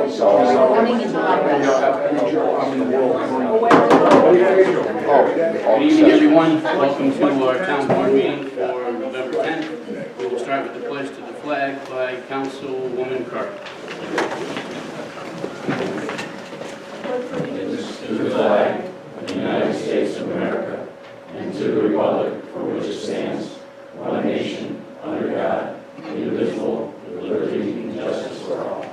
Coming into progress. Good evening, everyone. Welcome to our town board meeting for November 10th. We will start with the pledge to the flag by Councilwoman Carr. To the flag of the United States of America and to the republic for which it stands, one nation, under God, indivisible, with liberty and justice for all.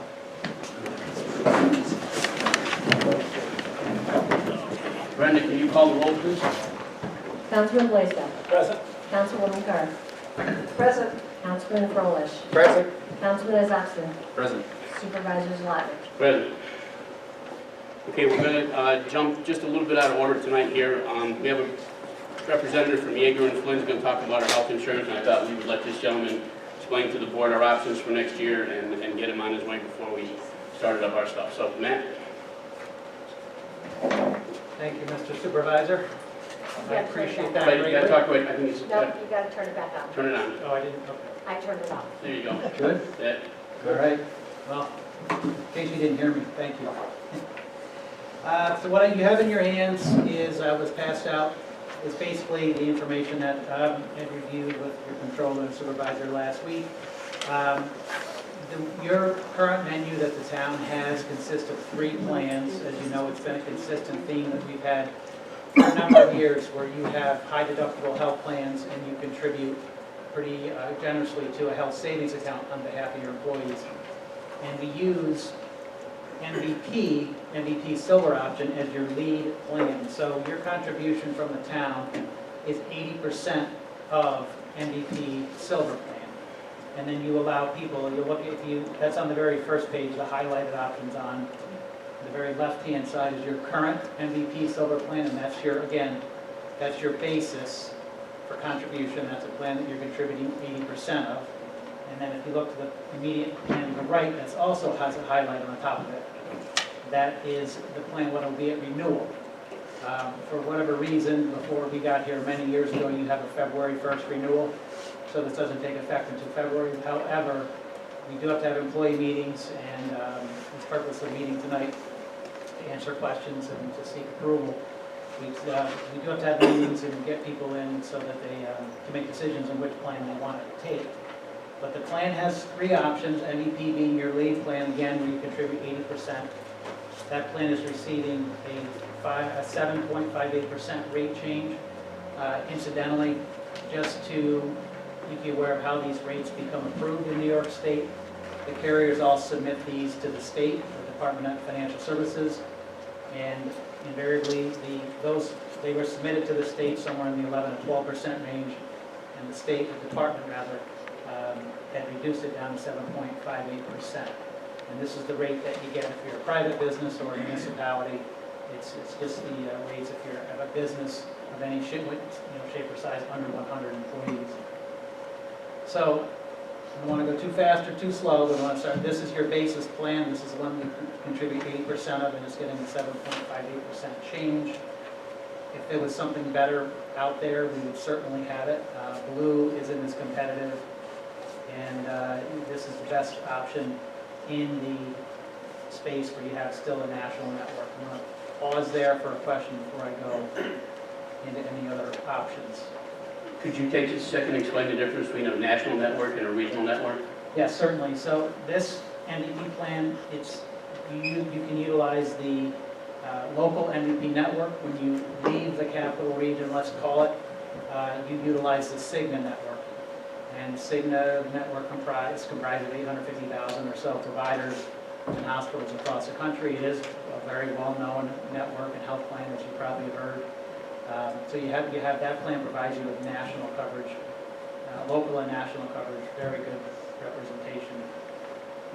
Brenda, can you call the roll, please? Councilman Blaisdell. Present. Councilwoman Carr. Present. Councilman Froelich. Present. Councilman Isakson. Present. Supervisor Zlatic. Present. Okay, we're going to jump just a little bit out of order tonight here. We have a representative from Yeager and Flynn's going to talk about our health insurance, and I thought we would let this gentleman explain to the board our options for next year and get him on his way before we started up our stuff. So, Matt? Thank you, Mr. Supervisor. I appreciate that Wait, you got to greatly. talk right. I think it's No, you got to turn it back on. turn it on. Oh, I didn't, okay. I turned it off. There you go. Good. Yeah. All right. Well, in case you didn't hear me, thank you. So what you have in your hands is, was passed out, is basically the information that I reviewed with your controller and supervisor last week. Your current menu that the town has consists of 3 plans. As you know, it's been a consistent theme that we've had for a number of years, where you have high deductible health plans and you contribute pretty generously to a health savings account on behalf of your employees. And we use MVP Silver option as your lead plan. So your contribution from the town is 80% of MVP Silver plan. And then you allow people, that's on the very first page, the highlighted options on the very left-hand side is your current MVP Silver plan, and that's your, again, that's your basis for contribution. That's a plan that you're contributing 80% of. And then if you look to the immediate plan to the right, that's also has a highlight on the top of it. That is the plan what will be at renewal. For whatever reason, before we got here many years ago, you have a February 1st renewal, so this doesn't take effect until February. However, we do have to have employee meetings, and the purpose of the meeting tonight to answer questions and to seek approval. We do have to have meetings and get people in so that they to make decisions on which plan they want to take. But the plan has 3 options, MVP being your lead plan, again, where you contribute 80%. That plan is receiving a 7.58% rate change. Incidentally, just to make you aware of how these rates become approved in New York State, the carriers all submit these to the state, the Department of Financial Services, and invariably they were submitted to the state somewhere in the 11 to 12% range, and the state, the department rather, had reduced it down to 7.58%. And this is the rate that you get if you're a private business or a municipality. It's just the rates if you're a business of any shape or size under 100 employees. So I don't want to go too fast or too slow, but I want to start. This is your basis plan. This is the one we contribute 80% of, and it's getting a 7.58% change. If there was something better out there, we would certainly have it. Lieu isn't as competitive, and this is the best option in the space where you have still a national network. I'm going to pause there for a question before I go into any other options. Could you take just a second and explain the difference between a national network and a regional network? Yes, certainly. So this MVP plan, you can utilize the local MVP network. When you leave the capital region, let's call it, you utilize the Cigna network. And Cigna network is comprised of 850,000 or so providers and hospitals across the country. It is a very well-known network and health plan, as you probably have heard. So you have that plan provides you with national coverage, local and national coverage, very good representation.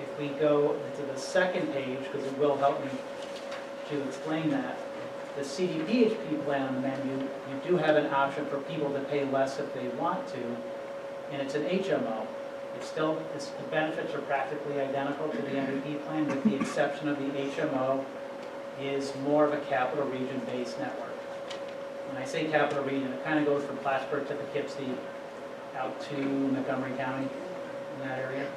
If we go to the second page, because it will help me to explain that, the CDPHP plan on the menu, you do have an option for people to pay less if they want to, and it's an HMO. The benefits are practically identical to the MVP plan, with the exception of the HMO is more of a capital region-based network. When I say capital region, it kind of goes from Plattsburgh to Poughkeepsie out to Montgomery County, in that area.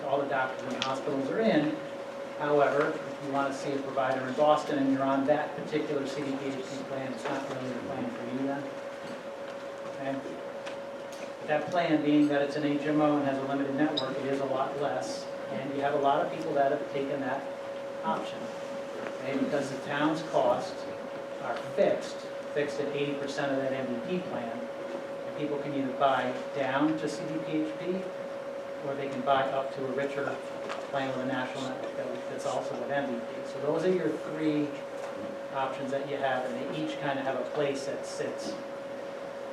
So all the doctors and hospitals are in. However, if you want to see a provider in Boston and you're on that particular CDPHP plan, it's not really the plan for you then. Okay? That plan, being that it's an HMO and has a limited network, it is a lot less. And you have a lot of people that have taken that option. Okay? Because the town's costs are fixed at 80% of that MVP plan. And people can either buy down to CDPHP, or they can buy up to a richer plan with a national network that's also with MVP. So those are your three options that you have, and they each kind of have a place that sits,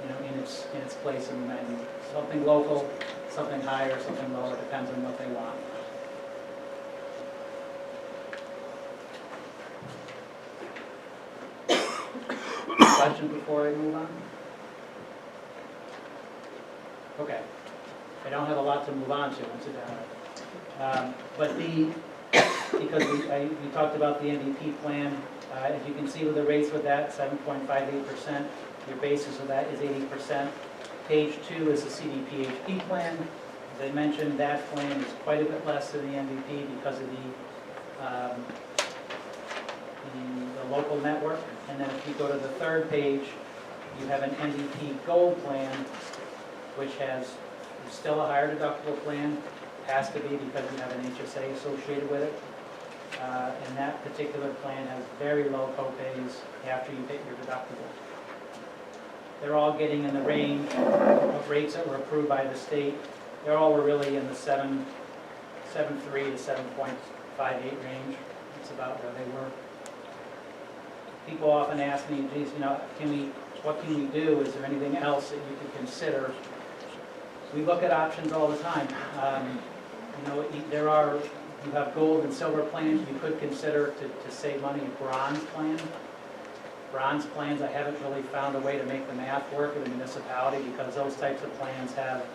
in its place in the menu. Something local, something higher, something lower, depends on what they want. Questions before I move on? Okay. I don't have a lot to move on to, I'm sitting down. But because we talked about the MVP plan, as you can see with the rates with that, 7.58%. Your basis of that is 80%. Page 2 is the CDPHP plan. As I mentioned, that plan is quite a bit less than the MVP because of the local network. And then if you go to the third page, you have an MVP Gold plan, which has still a higher deductible plan. It has to be because you have an HSA associated with it. And that particular plan has very low copays after you hit your deductible. They're all getting in the range of rates that were approved by the state. They're all really in the 7.3 to 7.58 range. That's about where they were. People often ask me, geez, what can we do? Is there anything else that you could consider? We look at options all the time. You have gold and silver plans. You could consider to save money a bronze plan. Bronze plans, I haven't really found a way to make the math work in the municipality because those types of plans have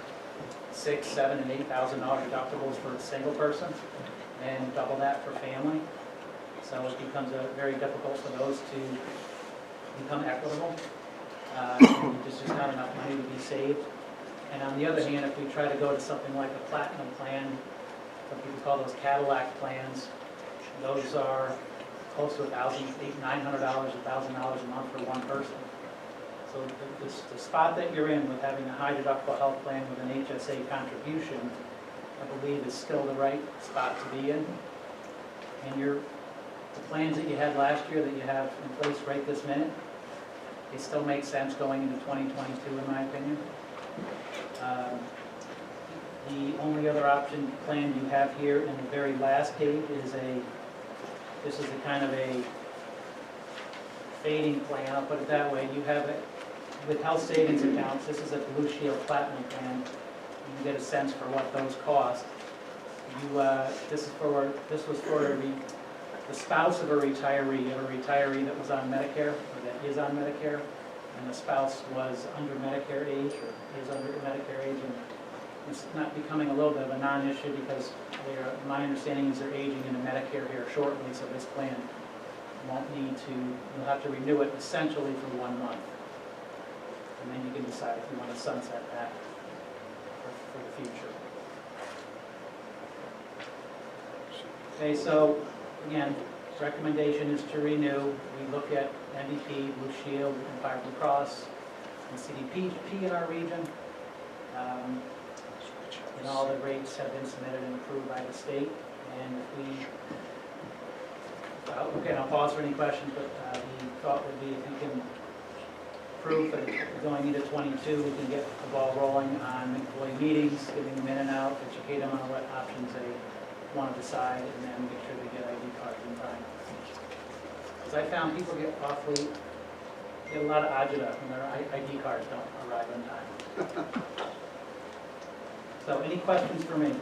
$6,000, $7,000, and $8,000 deductibles for a single person and double that for family. So it becomes very difficult for those to become equitable. There's just not enough money to be saved. And on the other hand, if we try to go to something like a platinum plan, some people call those Cadillac plans, those are close to $1,000, $800, $900, $1,000 a month for one person. So the spot that you're in with having a high deductible health plan with an HSA contribution, I believe is still the right spot to be in. And the plans that you had last year that you have in place right this minute, they still make sense going into 2022 in my opinion. The only other option plan you have here in the very last page is this is a kind of a fading plan, I'll put it that way. You have it with health savings accounts. This is a Blue Shield Platinum plan. You can get a sense for what those cost. This was for the spouse of a retiree that was on Medicare, or that is on Medicare, and the spouse was under Medicare age, or is under Medicare age, and it's not becoming a little bit of a non-issue because my understanding is they're aging into Medicare here shortly, so this plan you'll have to renew it essentially for 1 month. And then you can decide if you want to sunset that for the future. Okay, so again, recommendation is to renew. We look at MVP, Blue Shield, Empire Blue Cross, and CDPHP in our region. And all the rates have been submitted and approved by the state. And I'll pause for any questions, but the thought would be if you can prove that going into 22, we can get the ball rolling on employee meetings, getting them in and out, educate them on what options they want to decide, and then make sure they get ID cards in time. Because I found people get a lot of agita when their ID cards don't arrive in time. So any questions for me?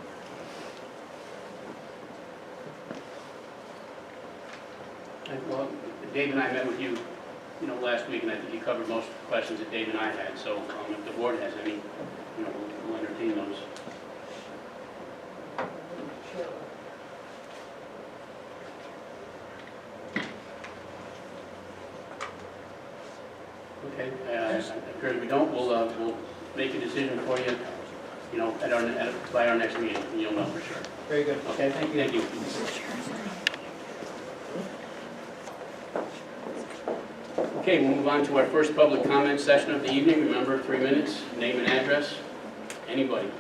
Well, Dave and I met with you, last week, and I think you covered most of the questions that Dave and I had. So if the board has any, we'll entertain those. Okay, if we don't, we'll make a decision for you you know, by our next meeting, and you'll know for sure. Very good. Okay, Thank you. Thank you. Okay, we'll move on to our first public comment session of the evening. Remember, 3 minutes, name and address. Anybody?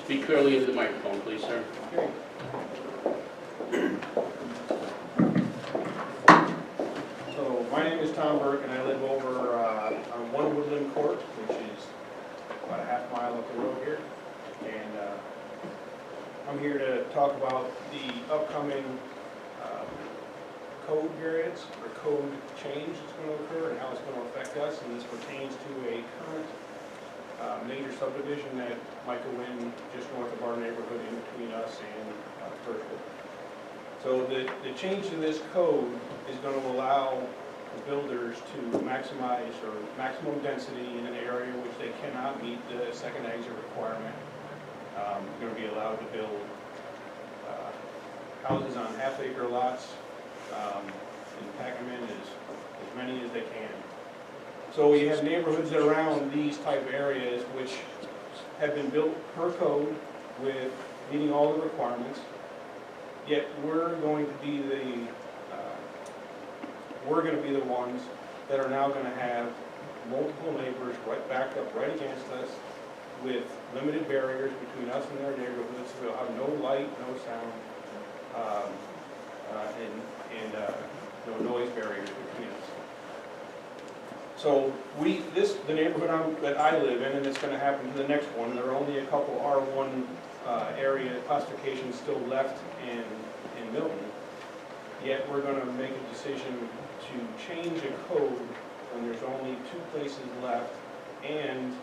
Speak clearly into the microphone, please, sir. So my name is Tom Burke, and I live over on One Woodland Court, which is about a half mile up the road here. And I'm here to talk about the upcoming code periods or code change that's going to occur and how it's going to affect us. And this pertains to a current major subdivision that might go in just north of our neighborhood in between us and Birchwood. So the change in this code is going to allow the builders to maximize or maximum density in an area which they cannot meet the second exit requirement. They're going to be allowed to build houses on half-acre lots and pack them in as many as they can. So you have neighborhoods around these type of areas which have been built per code with meeting all the requirements. Yet we're going to be the ones that are now going to have multiple neighbors right backed up right against us with limited barriers between us and their neighborhoods. We'll have no light, no sound, and no noise barriers between us. So the neighborhood that I live in, and it's going to happen to the next one. There are only a couple R1 area classifications still left in Milton. Yet we're going to make a decision to change a code when there's only 2 places left, and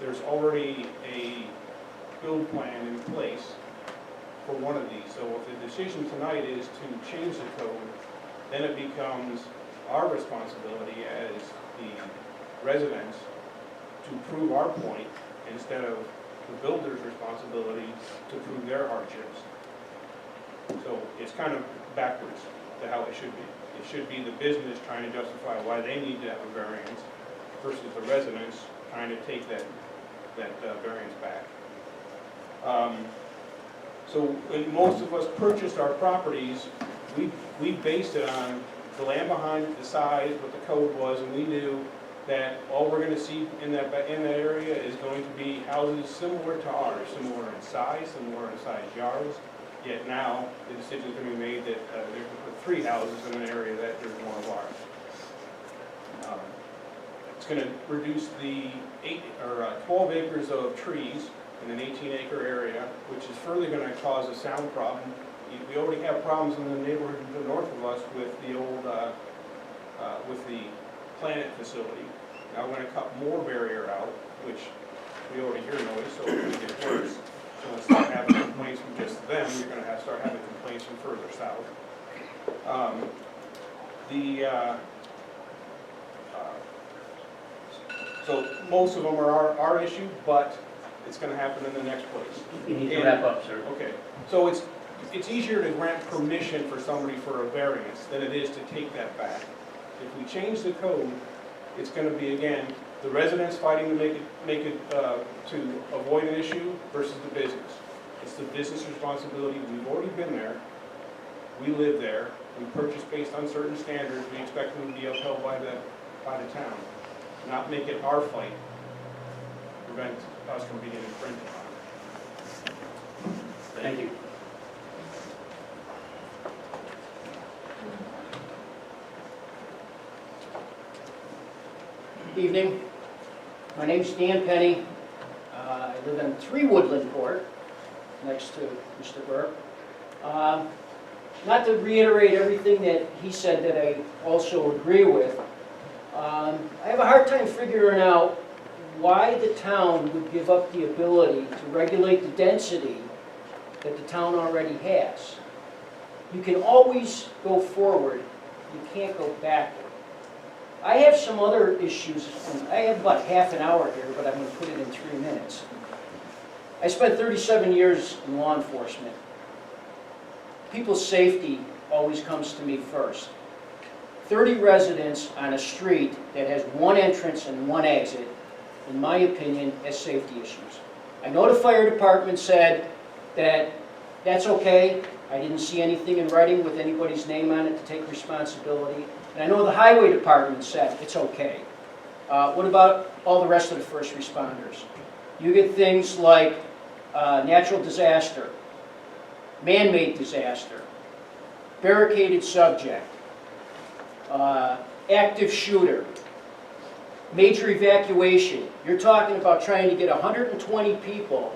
there's already a build plan in place for one of these. So if the decision tonight is to change the code, then it becomes our responsibility as the residents to prove our point instead of the builder's responsibility to prove their hardships. So it's kind of backwards to how it should be. It should be the business trying to justify why they need to have a variance versus the residents trying to take that variance back. So when most of us purchased our properties, we based it on the land behind it, the size, what the code was, and we knew that all we're going to see in that area is going to be houses similar to ours, similar in size yards. Yet now the decision is going to be made that they're going to put 3 houses in an area that there's one of ours. It's going to reduce the 12 acres of trees in an 18-acre area, which is further going to cause a sound problem. We already have problems in the neighborhood to the north of us with the old, with the Planet facility. Now we're going to cut more barrier out, which we already hear noise, so it's going to get worse. So instead of having complaints from just them, you're going to start having complaints from further south. So most of them are our issue, but it's going to happen in the next place. You need to wrap up, sir. Okay, so it's easier to grant permission for somebody for a variance than it is to take that back. If we change the code, it's going to be, again, the residents fighting to make it to avoid an issue versus the business. It's the business responsibility. We've already been there. We live there. We purchase based on certain standards. We expect them to be upheld by the town. Not make it our fight. Prevent us from being infringed on. Thank you. Evening. My name's Dan Penny. I live in 3 Woodland Court, next to Mr. Burke. Not to reiterate everything that he said that I also agree with, I have a hard time figuring out why the town would give up the ability to regulate the density that the town already has. You can always go forward, you can't go backward. I have some other issues, and I have about half an hour here, but I'm going to put it in 3 minutes. I spent 37 years in law enforcement. People's safety always comes to me first. 30 residents on a street that has 1 entrance and 1 exit in my opinion, as safety issues. I know the fire department said that that's okay. I didn't see anything in writing with anybody's name on it to take responsibility. And I know the highway department said it's okay. What about all the rest of the first responders? You get things like natural disaster, man-made disaster, barricaded subject, active shooter, major evacuation. You're talking about trying to get 120 people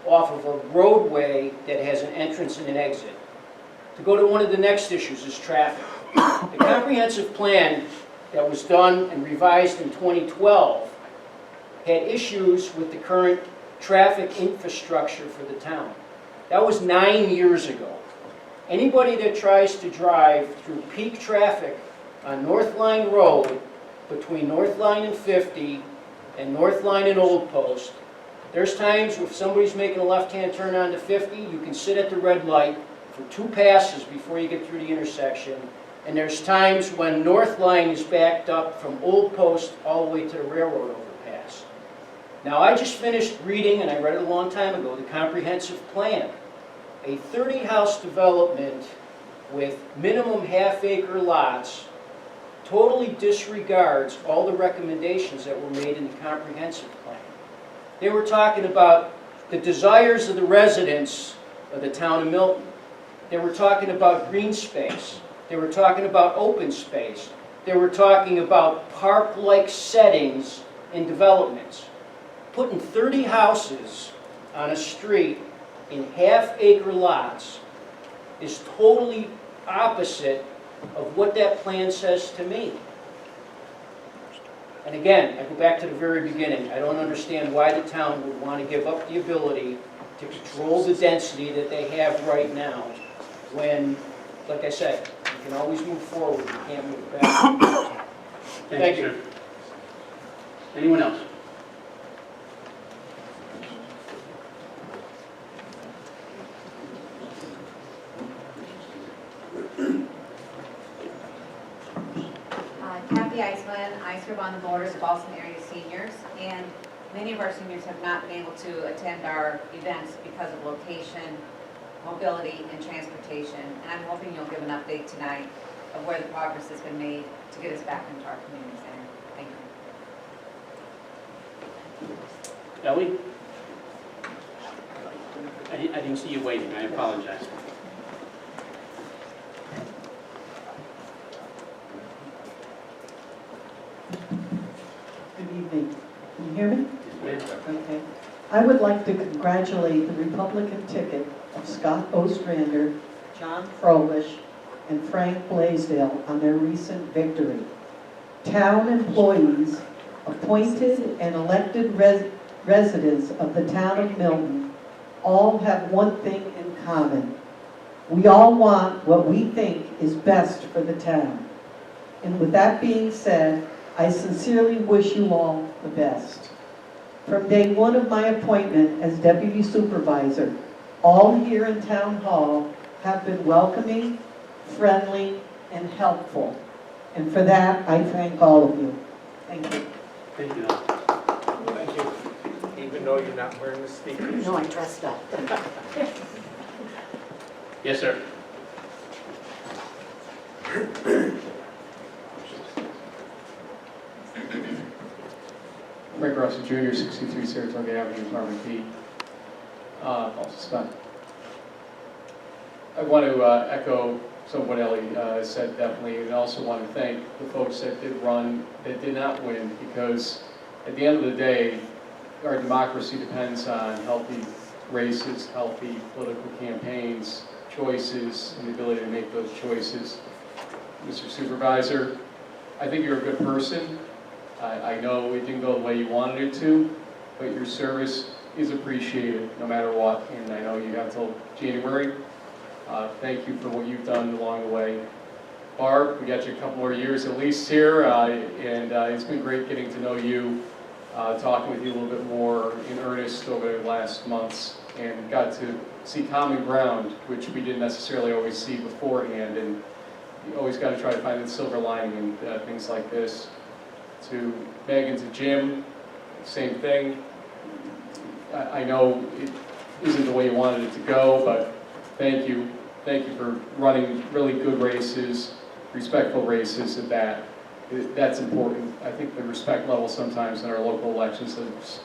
off of a roadway that has an entrance and an exit. To go to one of the next issues is traffic. The comprehensive plan that was done and revised in 2012 had issues with the current traffic infrastructure for the town. That was 9 years ago. Anybody that tries to drive through peak traffic on North Line Road between North Line and 50 and North Line and Old Post, there's times if somebody's making a left-hand turn onto 50, you can sit at the red light for 2 passes before you get through the intersection. And there's times when North Line is backed up from Old Post all the way to the railroad overpass. Now, I just finished reading, and I read it a long time ago, the comprehensive plan. A 30-house development with minimum half-acre lots totally disregards all the recommendations that were made in the comprehensive plan. They were talking about the desires of the residents of the town of Milton. They were talking about green space. They were talking about open space. They were talking about park-like settings in developments. Putting 30 houses on a street in half-acre lots is totally opposite of what that plan says to me. And again, I go back to the very beginning. I don't understand why the town would want to give up the ability to control the density that they have right now when, like I said, you can always move forward, you can't move back. Thank you, sir. Anyone else? Kathy Iceman, I serve on the board of Boston area seniors, and many of our seniors have not been able to attend our events because of location, mobility, and transportation. And I'm hoping you'll give an update tonight of where the progress has been made to get us back into our community center. Thank you. Ellie? I didn't see you waiting. I apologize. Good evening. Can you hear me? Yes, ma'am. Okay. I would like to congratulate the Republican ticket of Scott Ostrander, John Froelich, and Frank Blaisdell on their recent victory. Town employees, appointed and elected residents of the town of Milton all have one thing in common. We all want what we think is best for the town. And with that being said, I sincerely wish you all the best. From day one of my appointment as deputy supervisor, all here in Town Hall have been welcoming, friendly, and helpful. And for that, I thank all of you. Thank you. Thank you. Thank you. Even though you're not wearing the speakers. No, I trust that. Yes, sir. Frank Rossi Jr., 63 Saratoga Avenue, Apartment B. Also Scott. I want to echo some of what Ellie said, definitely, and also want to thank the folks that did not win, because at the end of the day, our democracy depends on healthy races, healthy political campaigns, choices, and the ability to make those choices. Mr. Supervisor, I think you're a good person. I know it didn't go the way you wanted it to, but your service is appreciated no matter what, and I know you have till January. Thank you for what you've done along the way. Barb, we got you a couple more years at least here, and it's been great getting to know you, talking with you a little bit more in earnest over the last months, and got to see common ground, which we didn't necessarily always see beforehand, and you always got to try to find the silver lining in things like this. To Meg and to Jim, same thing. I know it isn't the way you wanted it to go, but thank you. Thank you for running really good races, respectful races at that. That's important. I think the respect level sometimes in our local elections has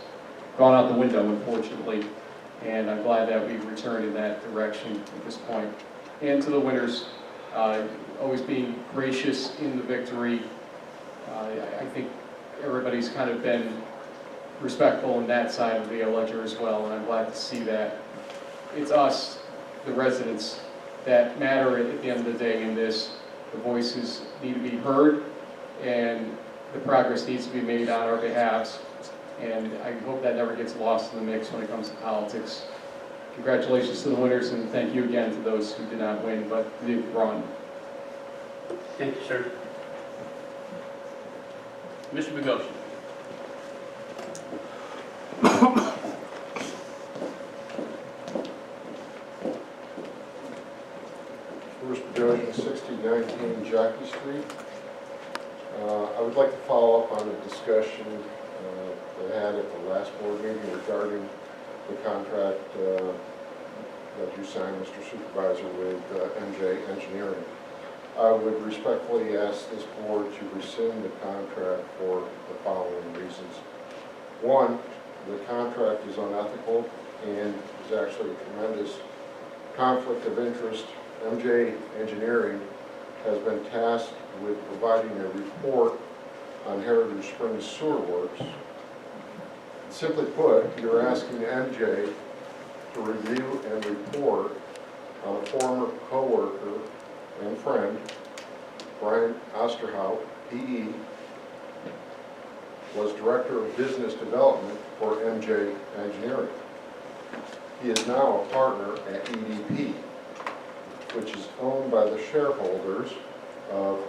gone out the window, unfortunately, and I'm glad that we've returned in that direction at this point. And to the winners, always being gracious in the victory. I think everybody's kind of been respectful in that side of the ledger as well, and I'm glad to see that. It's us, the residents, that matter at the end of the day in this. The voices need to be heard, and the progress needs to be made on our behalves, and I hope that never gets lost in the mix when it comes to politics. Congratulations to the winners, and thank you again to those who did not win, but did run. Thank you, sir. Mr. Bogosian. Bruce Bogosian, 6019 Jockey Street. I would like to follow up on a discussion that I had at the last board meeting regarding the contract that you signed, Mr. Supervisor, with MJ Engineering. I would respectfully ask this board to rescind the contract for the following reasons. One, the contract is unethical and is actually a tremendous conflict of interest. MJ Engineering has been tasked with providing a report on Heritage Springs Sewer Works. Simply put, you're asking MJ to review and report on a former co-worker and friend, Brian Osterhout, PE, was Director of Business Development for MJ Engineering. He is now a partner at EDP, which is owned by the shareholders of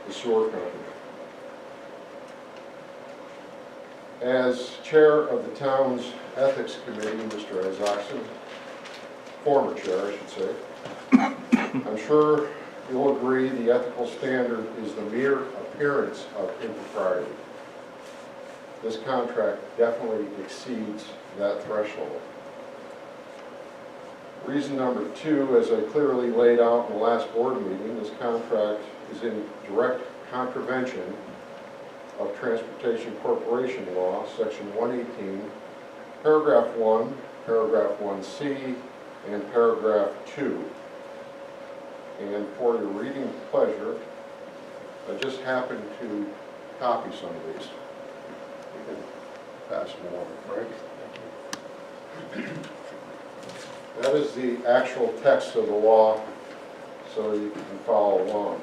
the sewer company. As chair of the town's ethics committee, Mr. Isaacson, former chair, I should say, I'm sure you'll agree the ethical standard is the mere appearance of impropriety. This contract definitely exceeds that threshold. Reason number two, as I clearly laid out in the last board meeting, this contract is in direct contravention of Transportation Corporation Law, Section 118, Paragraph 1, Paragraph 1C, and Paragraph 2. And for your reading pleasure, I just happened to copy some of these. You can pass them along, Frank. That is the actual text of the law, so you can follow along.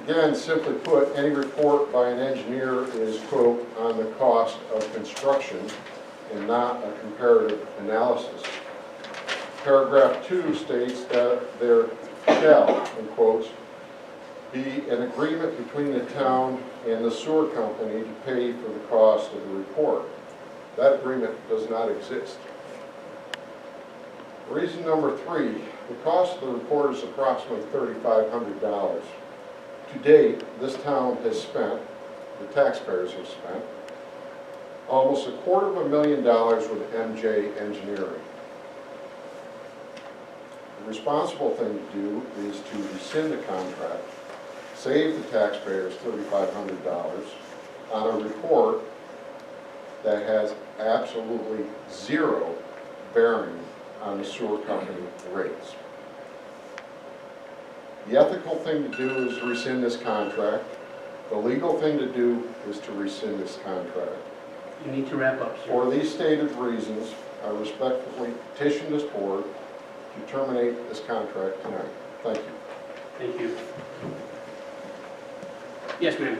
Again, simply put, any report by an engineer is, quote, on the cost of construction and not a comparative analysis. Paragraph 2 states that there shall, in quotes, be an agreement between the town and the sewer company to pay for the cost of the report. That agreement does not exist. Reason number 3, the cost of the report is approximately $3,500. To date, this town has spent, the taxpayers have spent, almost $250,000 with MJ Engineering. The responsible thing to do is to rescind the contract, save the taxpayers $3,500 on a report that has absolutely zero bearing on the sewer company rates. The ethical thing to do is to rescind this contract. The legal thing to do is to rescind this contract. You need to wrap up, sir. For these stated reasons, I respectfully petition this board to terminate this contract tonight. Thank you. Thank you. Yes, ma'am.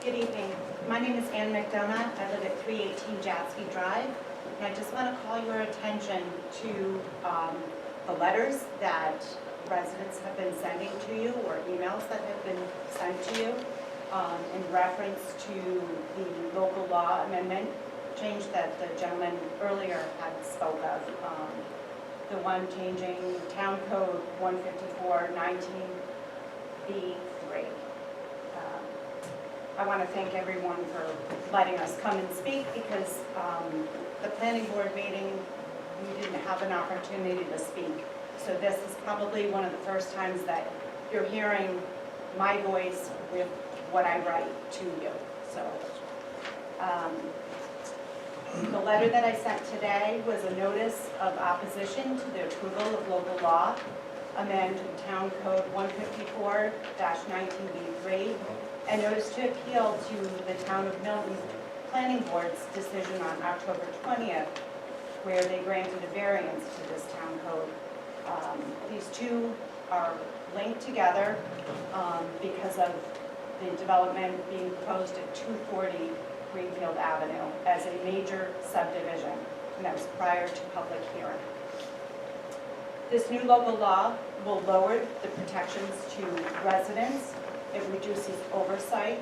Good evening. My name is Ann McDonough. I live at 318 Jatsky Drive. And I just want to call your attention to the letters that residents have been sending to you, or emails that have been sent to you in reference to the local law amendment change that the gentleman earlier had spoke of. the one changing Town Code 154-19B3. I want to thank everyone for letting us come and speak because the planning board meeting, we didn't have an opportunity to speak. So this is probably one of the first times that you're hearing my voice with what I write to you. So the letter that I sent today was a notice of opposition to the approval of local law, amend Town Code 154-19B3, and notice to appeal to the Town of Milton Planning Board's decision on October 20th, where they granted a variance to this town code. These two are linked together because of the development being proposed at 240 Greenfield Avenue as a major subdivision, and that was prior to public hearing. This new local law will lower the protections to residents, it reduces oversight,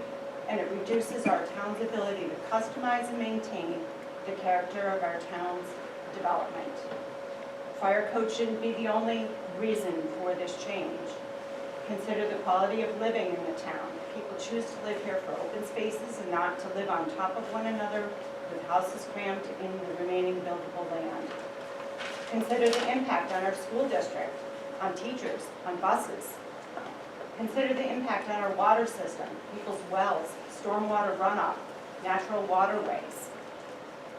and it reduces our town's ability to customize and maintain the character of our town's development. Fire code shouldn't be the only reason for this change. Consider the quality of living in the town. People choose to live here for open spaces and not to live on top of one another with houses crammed in the remaining buildable land. Consider the impact on our school district, on teachers, on buses. Consider the impact on our water system, people's wells, stormwater runoff, natural waterways.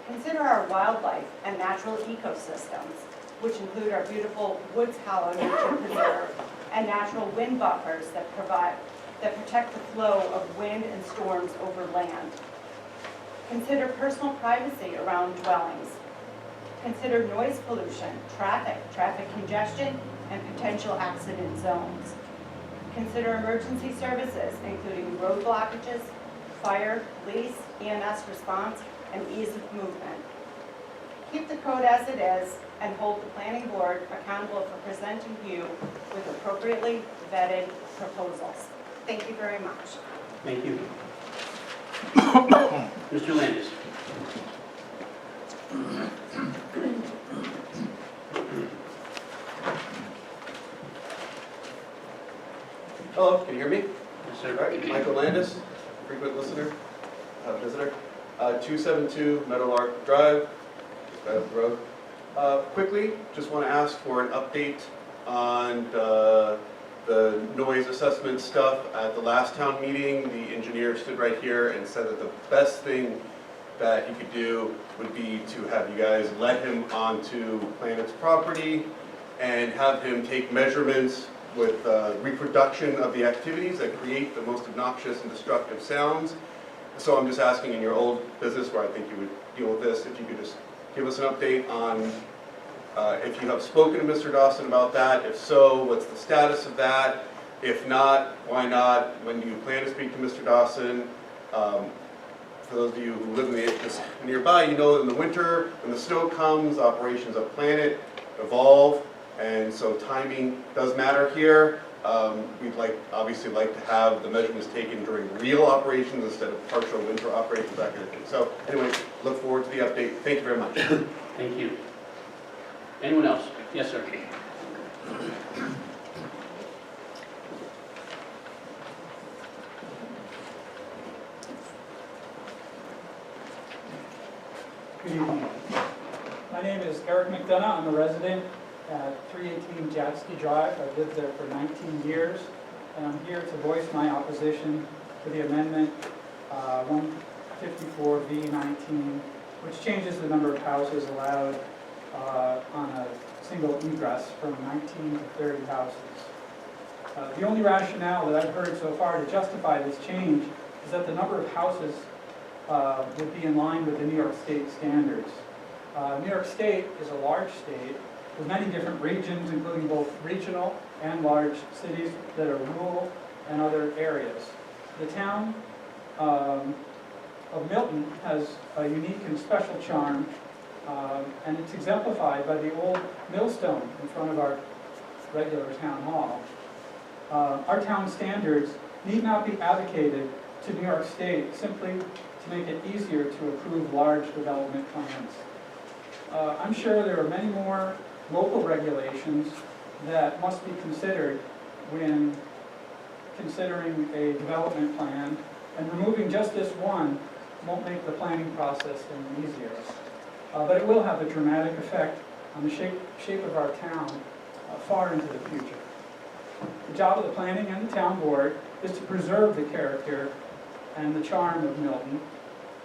Consider our wildlife and natural ecosystems, which include our beautiful Woods Hollow Nature Preserve and natural wind buffers that protect the flow of wind and storms over land. Consider personal privacy around dwellings. Consider noise pollution, traffic congestion, and potential accident zones. Consider emergency services, including road blockages, fire, police, EMS response, and ease of movement. Keep the code as it is and hold the planning board accountable for presenting you with appropriately vetted proposals. Thank you very much. Thank you. Mr. Landis. Hello, can you hear me? Yes, sir. All right, Michael Landis, frequent listener, visitor. 272 Meadowlark Drive, just right up the road. Quickly, just want to ask for an update on the noise assessment stuff. At the last town meeting, the engineer stood right here and said that the best thing that he could do would be to have you guys let him onto Planet's property and have him take measurements with reproduction of the activities that create the most obnoxious and destructive sounds. So I'm just asking, in your old business where I think you would deal with this, if you could just give us an update on if you have spoken to Mr. Dawson about that. If so, what's the status of that? If not, why not? When do you plan to speak to Mr. Dawson? For those of you who live in the nearby, you know that in the winter, when the snow comes, operations of Planet evolve, and so timing does matter here. We'd obviously like to have the measurements taken during real operations instead of partial winter operations, that kind of thing. So anyway, look forward to the update. Thank you very much. Thank you. Anyone else? Yes, sir. Good evening. My name is Eric McDonough. I'm a resident at 318 Jatsky Drive. I've lived there for 19 years, and I'm here to voice my opposition to the amendment 154V19, which changes the number of houses allowed on a single egress from 19 to 30 houses. The only rationale that I've heard so far to justify this change is that the number of houses would be in line with the New York State standards. New York State is a large state with many different regions, including both regional and large cities that are rural and other areas. The town of Milton has a unique and special charm, and it's exemplified by the old millstone in front of our regular town hall. Our town standards need not be advocated to New York State simply to make it easier to approve large development plans. I'm sure there are many more local regulations that must be considered when considering a development plan, and removing just this one won't make the planning process any easier. But it will have a dramatic effect on the shape of our town far into the future. The job of the planning and the town board is to preserve the character and the charm of Milton,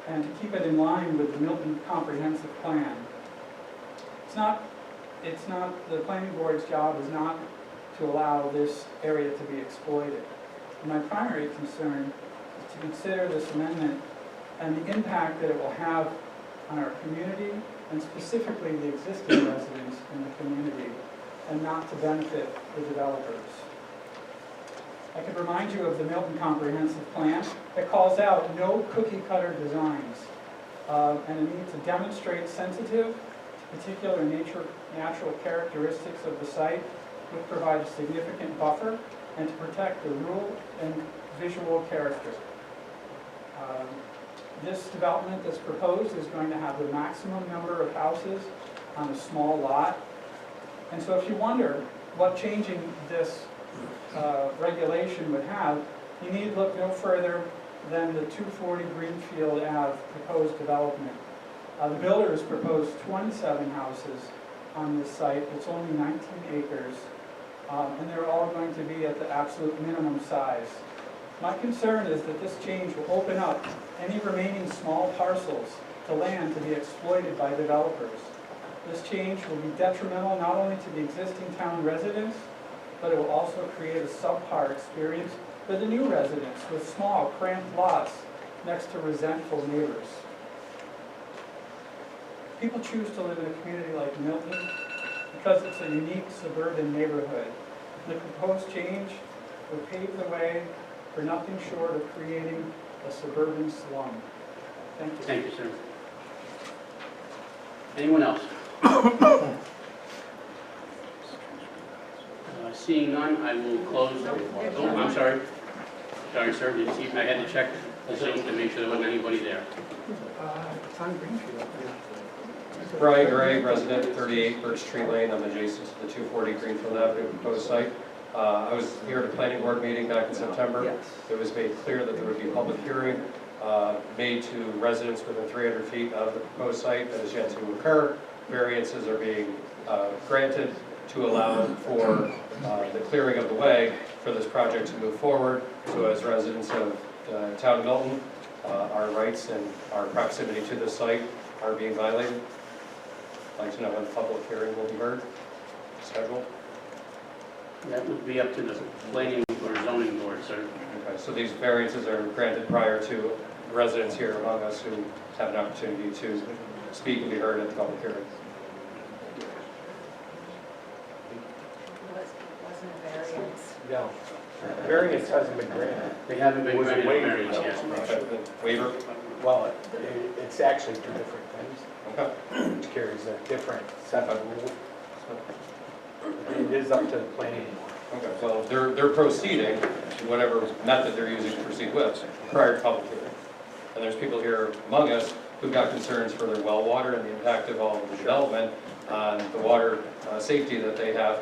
and to keep it in line with the Milton Comprehensive Plan. The planning board's job is not to allow this area to be exploited. My primary concern is to consider this amendment and the impact that it will have on our community, and specifically the existing residents in the community, and not to benefit the developers. I could remind you of the Milton Comprehensive Plan. It calls out no cookie-cutter designs, and a need to demonstrate sensitive to particular natural characteristics of the site, which provide a significant buffer, and to protect the rural and visual character. This development that's proposed is going to have the maximum number of houses on a small lot. And so if you wonder what changing this regulation would have, you need look no further than the 240 Greenfield Ave proposed development. The builders proposed 27 houses on this site. It's only 19 acres, and they're all going to be at the absolute minimum size. My concern is that this change will open up any remaining small parcels to land to be exploited by developers. This change will be detrimental not only to the existing town residents, but it will also create a subpar experience for the new residents with small, cramped lots next to resentful neighbors. People choose to live in a community like Milton because it's a unique suburban neighborhood. The proposed change would pave the way for nothing short of creating a suburban slum. Thank you. Thank you, sir. Anyone else? Seeing none, I will close. Oh, I'm sorry. Sorry, sir. Did you see? I had to check the Zoom to make sure there wasn't anybody there. It's on Greenfield. Brian Gray, resident, 38 Birch Tree Lane. I'm adjacent to the 240 Greenfield Avenue proposed site. I was here at a planning board meeting back in September. It was made clear that there would be a public hearing made to residents within 300 feet of the proposed site. That is yet to occur. Variances are being granted to allow for the clearing of the way for this project to move forward. So as residents of town of Milton, our rights and our proximity to this site are being violated. I'd like to know when the public hearing will be heard, scheduled. That would be up to the planning or zoning board, sir. Okay, so these variances are granted prior to residents here among us who have an opportunity to speak and be heard at the public hearing. Wasn't a variance. No. Variance hasn't been granted. They haven't been Was it granted a waived? variance yet. Okay, waiver? Well, it's actually two different things. Okay. Which carries a different set of rules. It is up to the planning board. Okay, well, they're proceeding, whatever method they're using to proceed with, prior to public hearing. And there's people here among us who've got concerns for their well water and the impact of all of the development on the water safety that they have.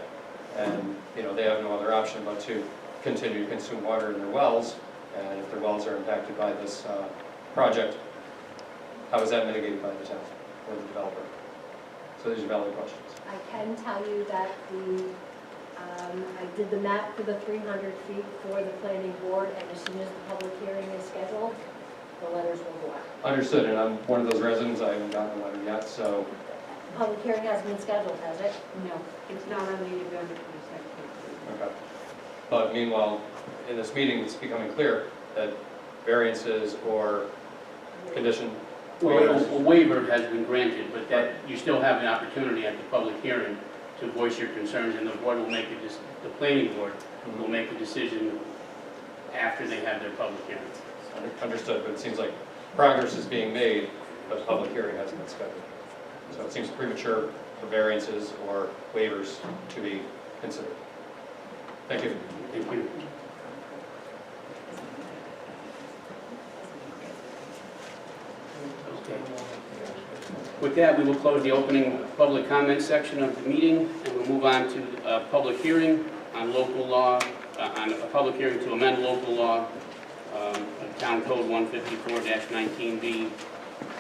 And, you know, they have no other option but to continue to consume water in their wells. And if their wells are impacted by this project, how is that mitigated by the town or the developer? So these are valid questions. I can tell you that I did the map for the 300 feet for the planning board, and as soon as the public hearing is scheduled, the letters will go out. Understood, and I'm one of those residents, I haven't gotten a letter yet, so. The public hearing hasn't been scheduled, has it? No, it's not on the agenda for the second. Okay. But meanwhile, in this meeting, it's becoming clear that variances or condition Well, a waiver has been granted, but that you still have an opportunity at the public hearing to voice your concerns, and the board will make the planning board will make a decision after they have their public hearing. Understood, but it seems like progress is being made, but a public hearing hasn't been scheduled. So it seems premature for variances or waivers to be considered. Thank you. Thank you. Okay. With that, we will close the opening public comment section of the meeting, and we'll move on to a public hearing on local law, on a public hearing to amend local law, Town Code 154-19B,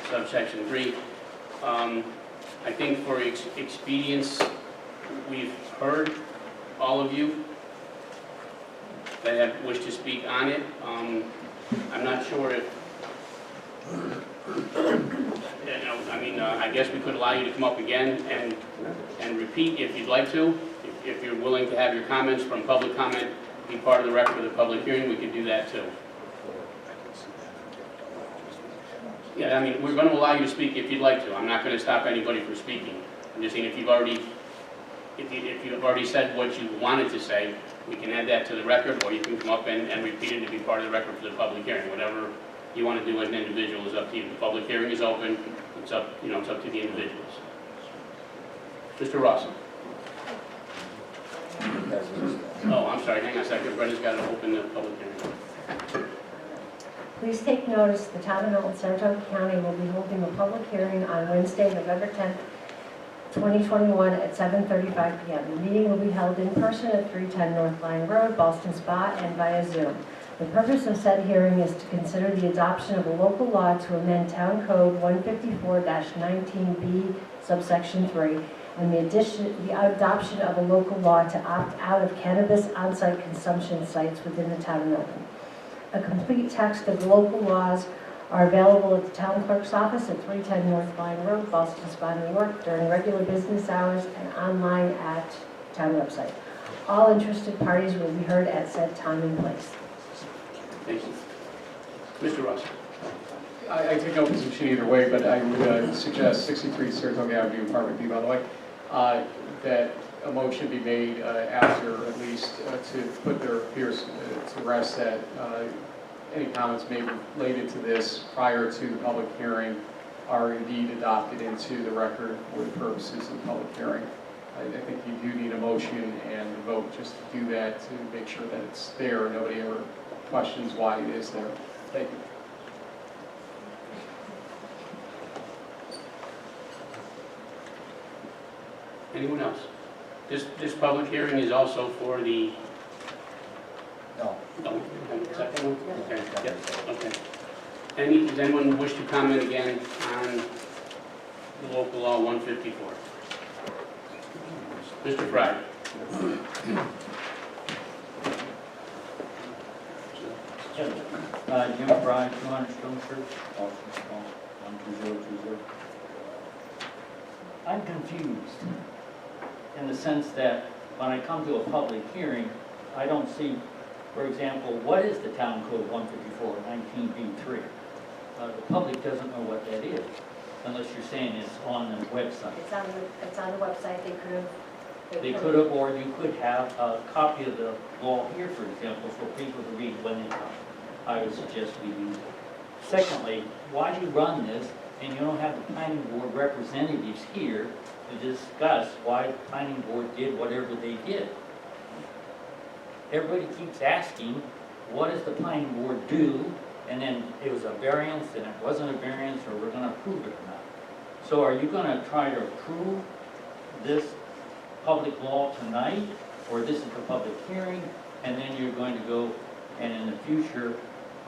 subsection 3. I think for expedience, we've heard all of you that have wished to speak on it. I'm not sure if, I guess we could allow you to come up again and repeat if you'd like to. If you're willing to have your comments from public comment be part of the record of the public hearing, we could do that too. Yeah, I mean, we're going to allow you to speak if you'd like to. I'm not going to stop anybody from speaking. I'm just saying if you've already said what you wanted to say, we can add that to the record, or you can come up and repeat it to be part of the record for the public hearing. Whatever you want to do as an individual is up to you. The public hearing is open. It's up, it's up to the individuals. Mr. Ross. Oh, I'm sorry. Hang on a second. Brenda's got to open the public hearing. Please take notice, the town of Milton, Saratoga County will be holding a public hearing on Wednesday, November 10th, 2021 at 7:35 p.m. The meeting will be held in person at 310 North Line Road, Boston Spa, and via Zoom. The purpose of said hearing is to consider the adoption of a local law to amend Town Code 154-19B, subsection 3, and the adoption of a local law to opt out of cannabis on-site consumption sites within the town of Milton. A complete text of the local laws are available at the town clerk's office at 310 North Line Road, Boston Spa, New York, during regular business hours and online at town website. All interested parties will be heard at said time and place. Thank you. Mr. Ross. I take no position either way, but I would suggest 63 Saratoga Avenue, Apartment B, by the way, that a motion be made after at least to put their fears to rest that any comments made related to this prior to the public hearing are indeed adopted into the record for the purposes of the public hearing. I think you do need a motion and a vote just to do that, to make sure that it's there and nobody ever questions why it is there. Thank you. Anyone else? This public hearing is also for the... No. No? Second one? Okay, yes, okay. Does anyone wish to comment again on the local law 154? Mr. Fry. Jim Fry, 200 Stone Church, Boston, 12020. I'm confused in the sense that when I come to a public hearing, I don't see, for example, what is the Town Code 154-19B3? The public doesn't know what that is, unless you're saying it's on the website. It's on the website. They could have, or you could have a copy of the law here, for example, for people to read when they come. I would suggest we use it. Secondly, why do you run this and you don't have the planning board representatives here to discuss why the planning board did whatever they did? Everybody keeps asking, what does the planning board do? And then it was a variance and it wasn't a variance, or we're going to approve it or not. So are you going to try to approve this public law tonight, or this is the public hearing, and then you're going to go and in the future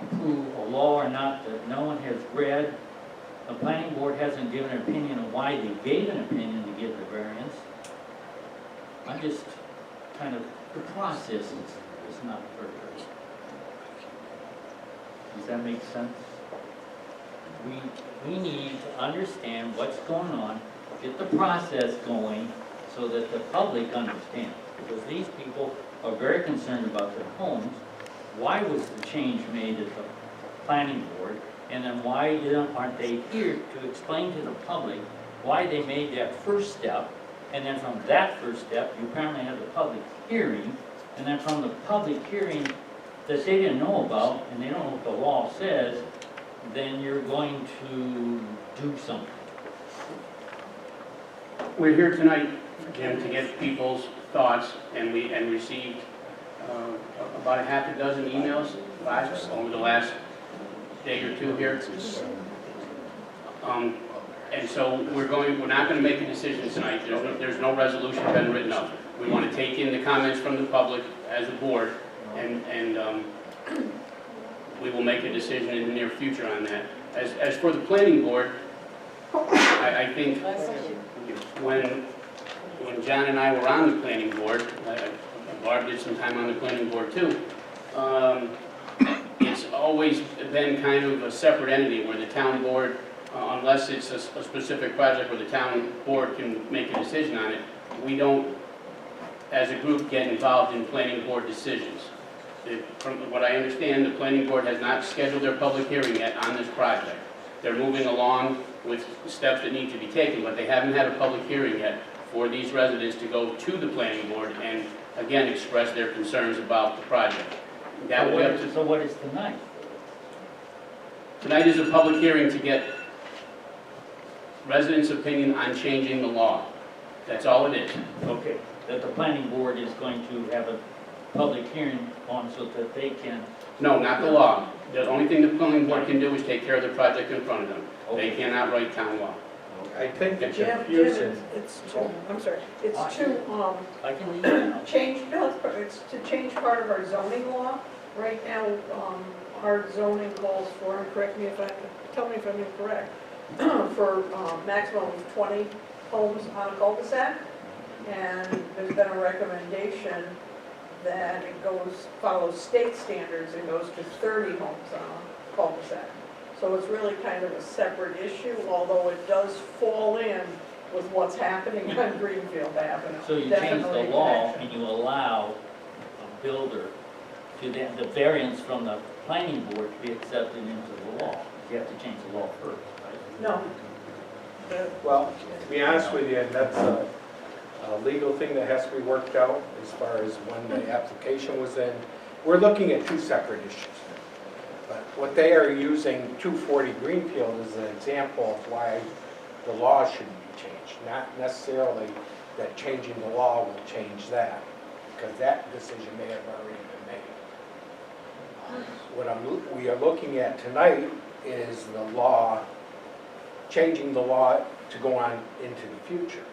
approve a law or not that no one has read? The planning board hasn't given an opinion of why they gave an opinion to give the variance. I'm just kind of, the process is not very good. Does that make sense? We need to understand what's going on, get the process going so that the public understands. Because these people are very concerned about their homes. Why was the change made at the planning board? And then why aren't they here to explain to the public why they made that first step? And then from that first step, you apparently have the public hearing. And then from the public hearing that they didn't know about, and they don't know what the law says, then you're going to do something. We're here tonight, Jim, to get people's thoughts, and we received about a half a dozen emails, 5, over the last day or two here. And so we're not going to make a decision tonight. There's no resolution been written up. We want to take in the comments from the public as a board, and we will make a decision in the near future on that. As for the planning board, I think when John and I were on the planning board, Barb did some time on the planning board too, it's always been kind of a separate entity where the town board, unless it's a specific project where the town board can make a decision on it, we don't, as a group, get involved in planning board decisions. From what I understand, the planning board has not scheduled their public hearing yet on this project. They're moving along with steps that need to be taken, but they haven't had a public hearing yet for these residents to go to the planning board and, again, express their concerns about the project. That will be up to... So what is tonight? Tonight is a public hearing to get residents' opinion on changing the law. That's all it is. Okay, that the planning board is going to have a public hearing on so that they can... No, not the law. The only thing the planning board can do is take care of the project in front of them. They cannot write town law. I think the Jim, confusion, it's to, I'm sorry, it's to, I can leave it now. change, no, it's to change part of our zoning law. Right now, our zoning calls for, and correct me if tell me if I'm incorrect, for maximum of 20 homes on a cul-de-sac. And there's been a recommendation that it follows state standards and goes to 30 homes on a cul-de-sac. So it's really kind of a separate issue, although it does fall in with what's happening on Greenfield Avenue. So you change Definitely the law connection. and you allow a builder to then, the variance from the planning board to be accepted into the law. You have to change the law first, right? No. well, to be honest with you, that's a legal thing that has to be worked out as far as when the application was in. We're looking at two separate issues. But what they are using 240 Greenfield as an example of why the law shouldn't be changed. Not necessarily that changing the law will change that, because that decision may have already been made. What we are looking at tonight is the law, changing the law to go on into the future.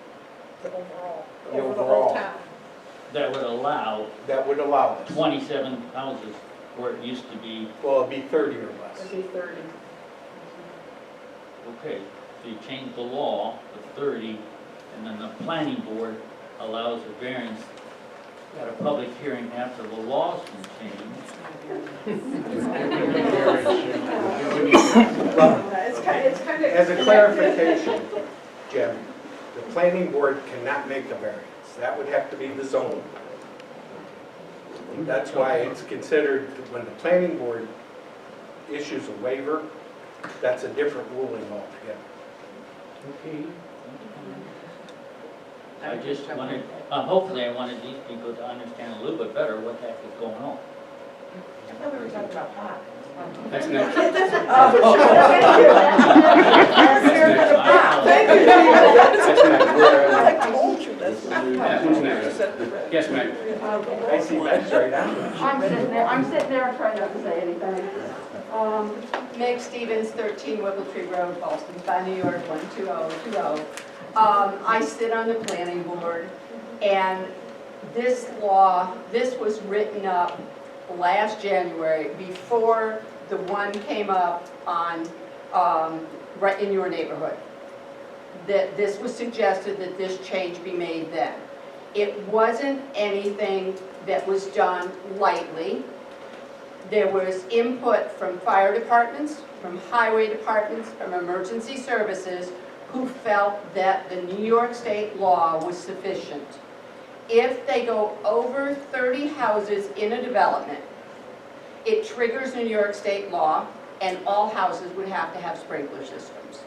The overall, The over the whole overall. town. That would allow That would allow this. 27 houses where it used to be, Well, it'd be 30 or less. It'd be 30. okay, so you change the law to 30, and then the planning board allows a variance at a public hearing after the law's been changed. Well, It's kind of. as a clarification, Jim, the planning board cannot make a variance. That would have to be the zoning. That's why it's considered, when the planning board issues a waiver, that's a different ruling altogether. Okay. I just wanted, hopefully I wanted these people to understand a little bit better what the heck is going on. I thought we were talking about pot. That's next. Thank you. That's next. I told you this. Yeah, who's next? Yes, Meg. I see Meg's right now. I'm sitting there trying not to say anything. Meg Stevens, 13 Whippletree Road, Boston, by New York, 12020. I sit on the planning board, and this law, this was written up last January before the one came up on, right in your neighborhood. That this was suggested that this change be made then. It wasn't anything that was done lightly. There was input from fire departments, from highway departments, from emergency services, who felt that the New York State law was sufficient. If they go over 30 houses in a development, it triggers New York State law, and all houses would have to have sprinkler systems.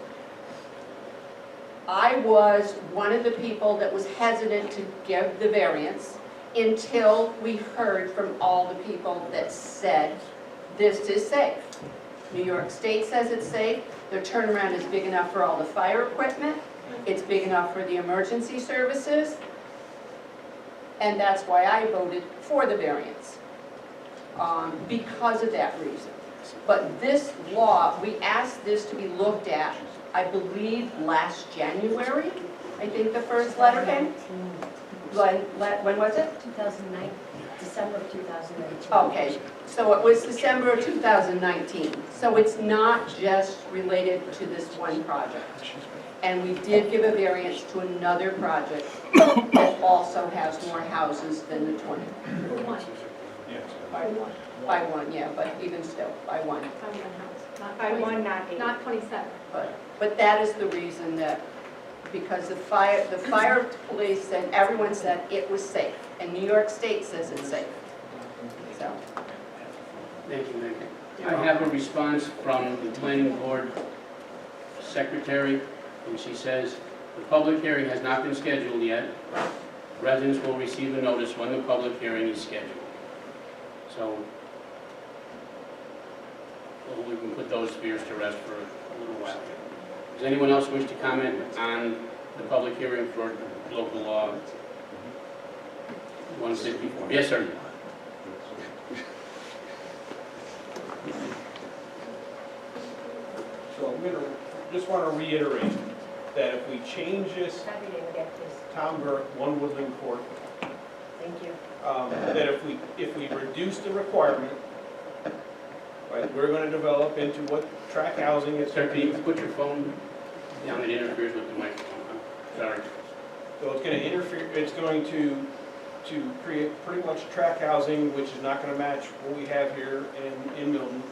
I was one of the people that was hesitant to give the variance until we heard from all the people that said, this is safe. New York State says it's safe. Their turnaround is big enough for all the fire equipment. It's big enough for the emergency services. And that's why I voted for the variance, because of that reason. But this law, we asked this to be looked at, I believe, last January. I think the first letter came. When was it? 2009, December of 2019. Okay, so it was December of 2019. So it's not just related to this one project. And we did give a variance to another project that also has more houses than the 20. Yes. By one, yeah, but even still, by one. Not by one, not eight. Not 27. But that is the reason that, because the fire police said, everyone said it was safe, and New York State says it's safe. So, Thank you, Nick. I have a response from the planning board secretary, and she says, the public hearing has not been scheduled yet. Residents will receive a notice when the public hearing is scheduled. So, well, we can put those fears to rest for a little while. Does anyone else wish to comment on the public hearing for local law 154? Yes, sir. So I'm gonna, just want to reiterate that if we change this Tom Burke, 1 Woodland Court, Thank you. that if we reduce the requirement, right, we're going to develop into what track housing it's Sir, going can to you be. put your phone down? It interferes with the microphone. Sorry. So it's going to interfere, it's going to create pretty much track housing, which is not going to match what we have here in Milton.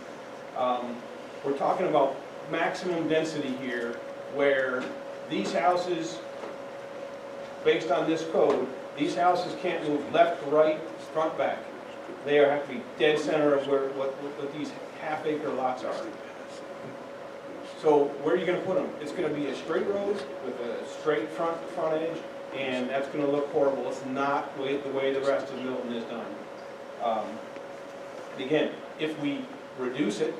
We're talking about maximum density here, where these houses, based on this code, these houses can't move left, right, front, back. They have to be dead center of what these half-acre lots are. So where are you going to put them? It's going to be a straight road with a straight front edge, and that's going to look horrible. It's not the way the rest of Milton is done. Again, if we reduce it,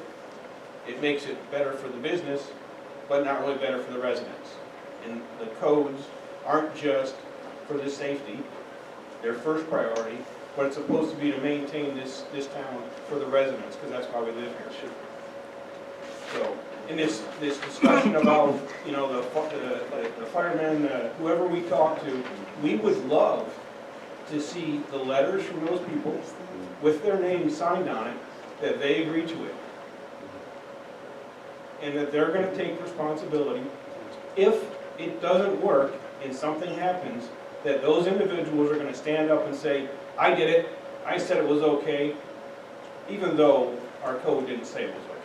it makes it better for the business, but not really better for the residents. And the codes aren't just for the safety, their first priority, but it's supposed to be to maintain this town for the residents, because that's why we live here. So, in this discussion about, you know, the firemen, whoever we talk to, we would love to see the letters from those people with their names signed on it, that they agree to it. And that they're going to take responsibility. If it doesn't work and something happens, that those individuals are going to stand up and say, I did it, I said it was okay, even though our code didn't say it was okay.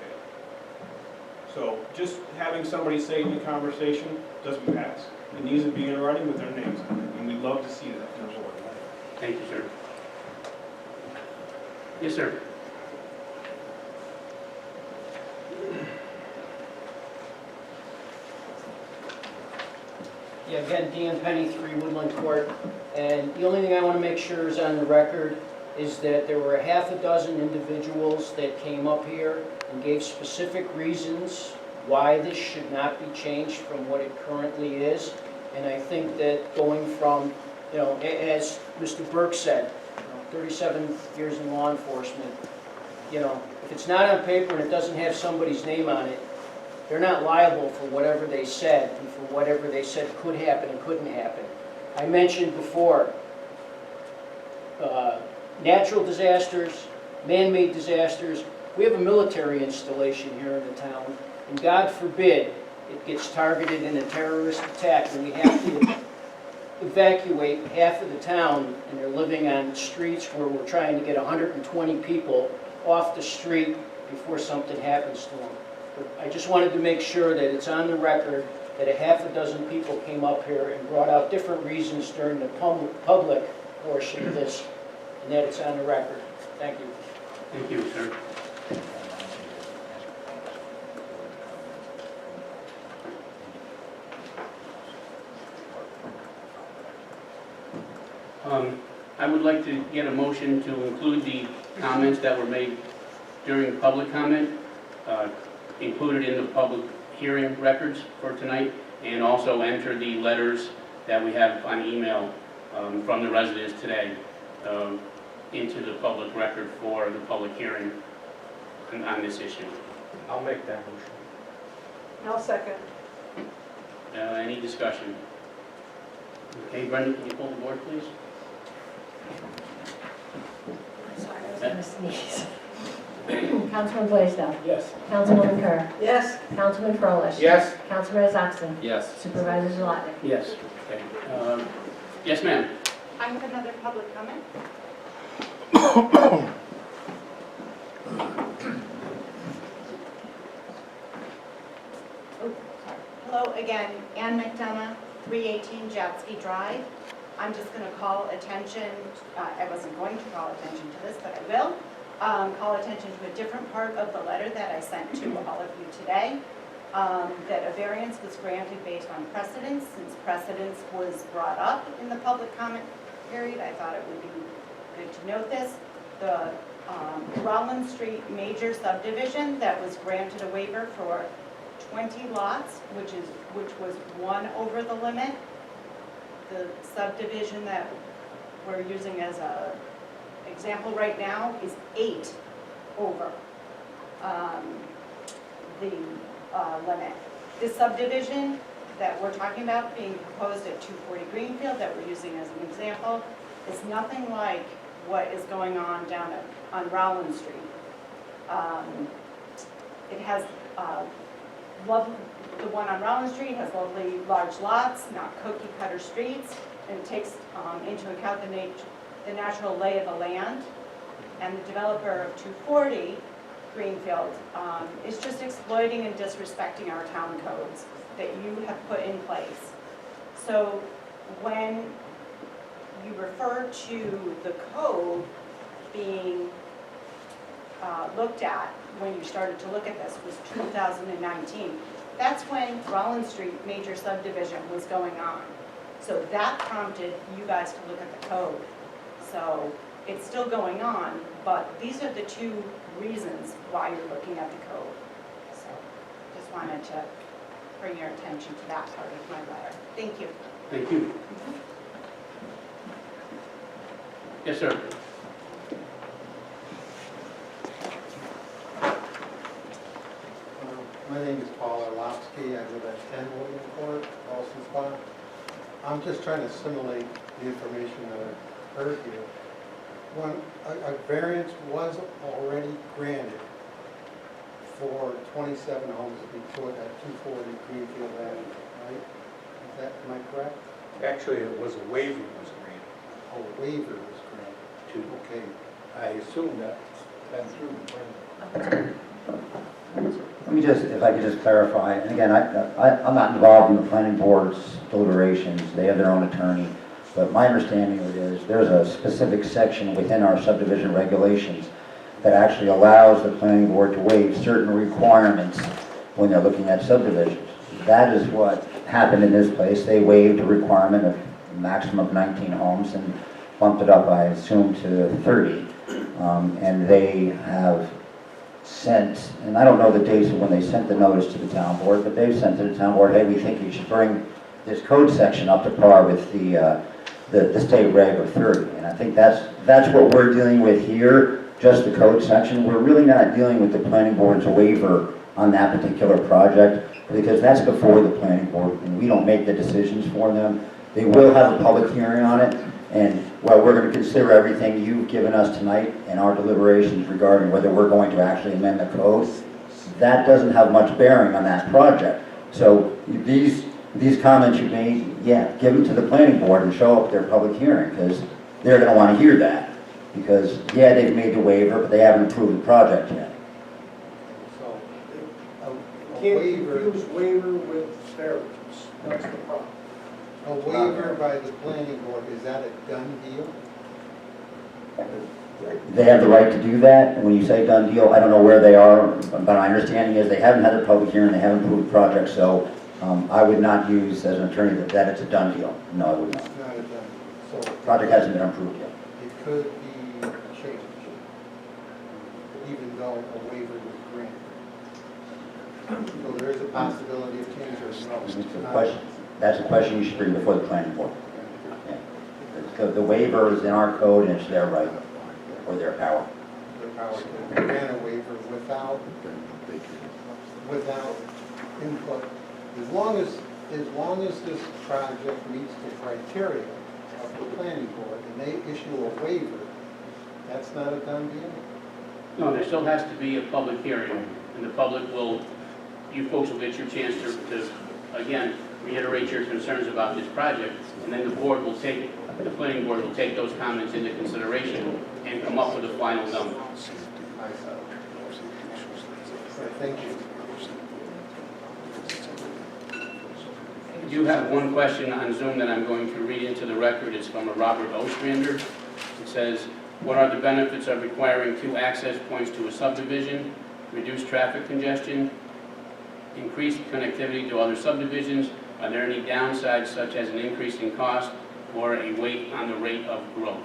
So just having somebody say in the conversation doesn't pass. It needs to be in writing with their names on it, and we'd love to see that in the board. Thank you, sir. Yes, sir. Yeah, again, Dan Penny, 3 Woodland Court, and the only thing I want to make sure is on the record is that there were a half a dozen individuals that came up here and gave specific reasons why this should not be changed from what it currently is. And I think that going from, you know, as Mr. Burke said, 37 years in law enforcement, you know, if it's not on paper and it doesn't have somebody's name on it, they're not liable for whatever they said and for whatever they said could happen and couldn't happen. I mentioned before, natural disasters, man-made disasters. We have a military installation here in the town, and God forbid it gets targeted in a terrorist attack and we have to evacuate half of the town, and they're living on streets where we're trying to get 120 people off the street before something happens to them. But I just wanted to make sure that it's on the record that a half a dozen people came up here and brought out different reasons during the public portion of this, and that it's on the record. Thank you. Thank you, sir. I would like to get a motion to include the comments that were made during public comment, included in the public hearing records for tonight, and also enter the letters that we have on email from the residents today into the public record for the public hearing on this issue. I'll make that motion. I'll second. Any discussion? Okay, Brendan, can you pull the board, please? Sorry, I was gonna sneeze. Councilman Blaisdell. Yes. Councilwoman Kerr. Yes. Councilman Froelich. Yes. Councilman Isakson. Yes. Supervisor Zalotnik. Yes. Okay. Yes, ma'am. I have another public comment. Oh, sorry. Hello again, Ann McDonough, 318 Jatsky Drive. I'm just going to call attention, I wasn't going to call attention to this, but I will. Call attention to a different part of the letter that I sent to all of you today. That a variance was granted based on precedence. Since precedence was brought up in the public comment period, I thought it would be good to note this. The Rollins Street major subdivision that was granted a waiver for 20 lots, which was one over the limit. The subdivision that we're using as a example right now is 8 over the limit. This subdivision that we're talking about being proposed at 240 Greenfield that we're using as an example is nothing like what is going on down on Rollins Street. It has the one on Rollins Street has lovely large lots, not cookie cutter streets, and it takes into account the natural lay of the land. And the developer of 240 Greenfield is just exploiting and disrespecting our town codes that you have put in place. So when you refer to the code being looked at, when you started to look at this, was 2019. That's when Rollins Street major subdivision was going on. So that prompted you guys to look at the code. So it's still going on, but these are the two reasons why you're looking at the code. So just wanted to bring your attention to that part of my letter. Thank you. Thank you. Yes, sir. My name is Paul Orlovsky. I live at 10 William Court, Boston Spa. I'm just trying to assimilate the information that I've heard here. When a variance was already granted for 27 homes to be put at 240 Greenfield Avenue, right? Am I correct? Actually, it was a waiver was granted. A waiver was granted. Okay. I assume that's through the planning. Let me just, if I could just clarify, and again, I'm not involved in the planning board's deliberations, they have their own attorney, but my understanding of it is there's a specific section within our subdivision regulations that actually allows the planning board to waive certain requirements when they're looking at subdivisions. That is what happened in this place. They waived a requirement of a maximum of 19 homes and bumped it up, I assume, to 30. And they have sent, and I don't know the dates of when they sent the notice to the town board, but they've sent to the town board, hey, we think you should bring this code section up to par with the state reg of 30. And I think that's what we're dealing with here, just the code section. We're really not dealing with the planning board's waiver on that particular project, because that's before the planning board, and we don't make the decisions for them. They will have a public hearing on it, and while we're going to consider everything you've given us tonight in our deliberations regarding whether we're going to actually amend the code, that doesn't have much bearing on that project. So these comments you made, yeah, give them to the planning board and show up at their public hearing, because they're going to want to hear that. Because, yeah, they've made the waiver, but they haven't approved the project yet. So a Can't waiver, confuse waiver with variance. That's the problem. a waiver by the planning board, is that a done deal? They have the right to do that, and when you say done deal, I don't know where they are, but my understanding is they haven't had a public hearing, they haven't approved the project, so I would not use as an attorney that it's a done deal. No, I would not. It's not a done deal. So The project hasn't been approved yet. it could be changed, even though a waiver was granted. So there is a possibility of change or no? It's a question. That's a question you should bring before the planning board. Yeah. The waiver is in our code, and it's their right, or their power. The power to grant a waiver without without input, as long as this project meets the criteria of the planning board and they issue a waiver, that's not a done deal? No, there still has to be a public hearing, and the public will, you folks will get your chance to again, reiterate your concerns about this project, and then the board will take, the planning board will take those comments into consideration and come up with a final number. Thank you. I do have one question on Zoom that I'm going to read into the record. It's from a Robert Ostrander. It says, what are the benefits of requiring 2 access points to a subdivision, reduce traffic congestion, increase connectivity to other subdivisions? Are there any downsides such as an increase in cost or a weight on the rate of growth?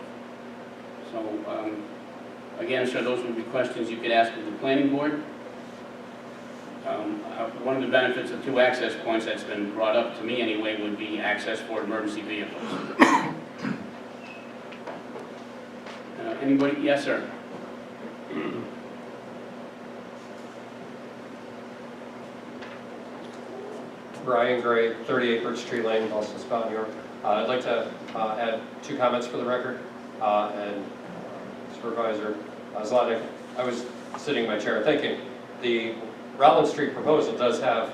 So again, sir, those would be questions you could ask of the planning board. One of the benefits of 2 access points that's been brought up to me anyway would be access for emergency vehicles. Anybody? Yes, sir. Brian Gray, 38 Birch Tree Lane, Boston Spa, New York. I'd like to add 2 comments for the record. And Supervisor Zlotnick, I was sitting in my chair thinking, the Rollins Street proposal does have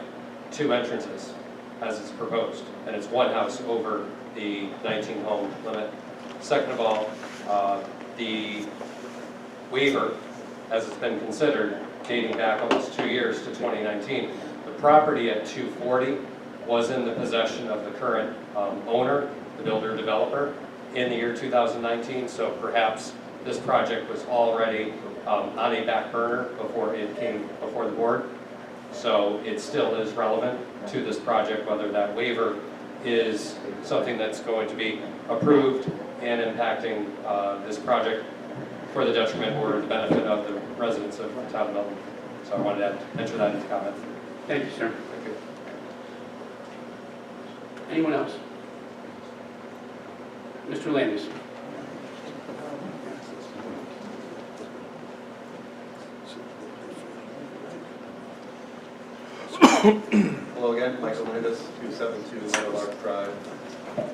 2 entrances as it's proposed, and it's 1 house over the 19 home limit. Second of all, the waiver, as it's been considered, dating back almost 2 years to 2019, the property at 240 was in the possession of the current owner, the builder developer, in the year 2019, so perhaps this project was already on a back burner before it came before the board. So it still is relevant to this project, whether that waiver is something that's going to be approved and impacting this project for the detriment or the benefit of the residents of the town of Milton. So I wanted to enter that into comment. Thank you, sir. Thank you. Anyone else? Mr. Landis. Hello again, Michael Landis, 272 Meadowlark Drive,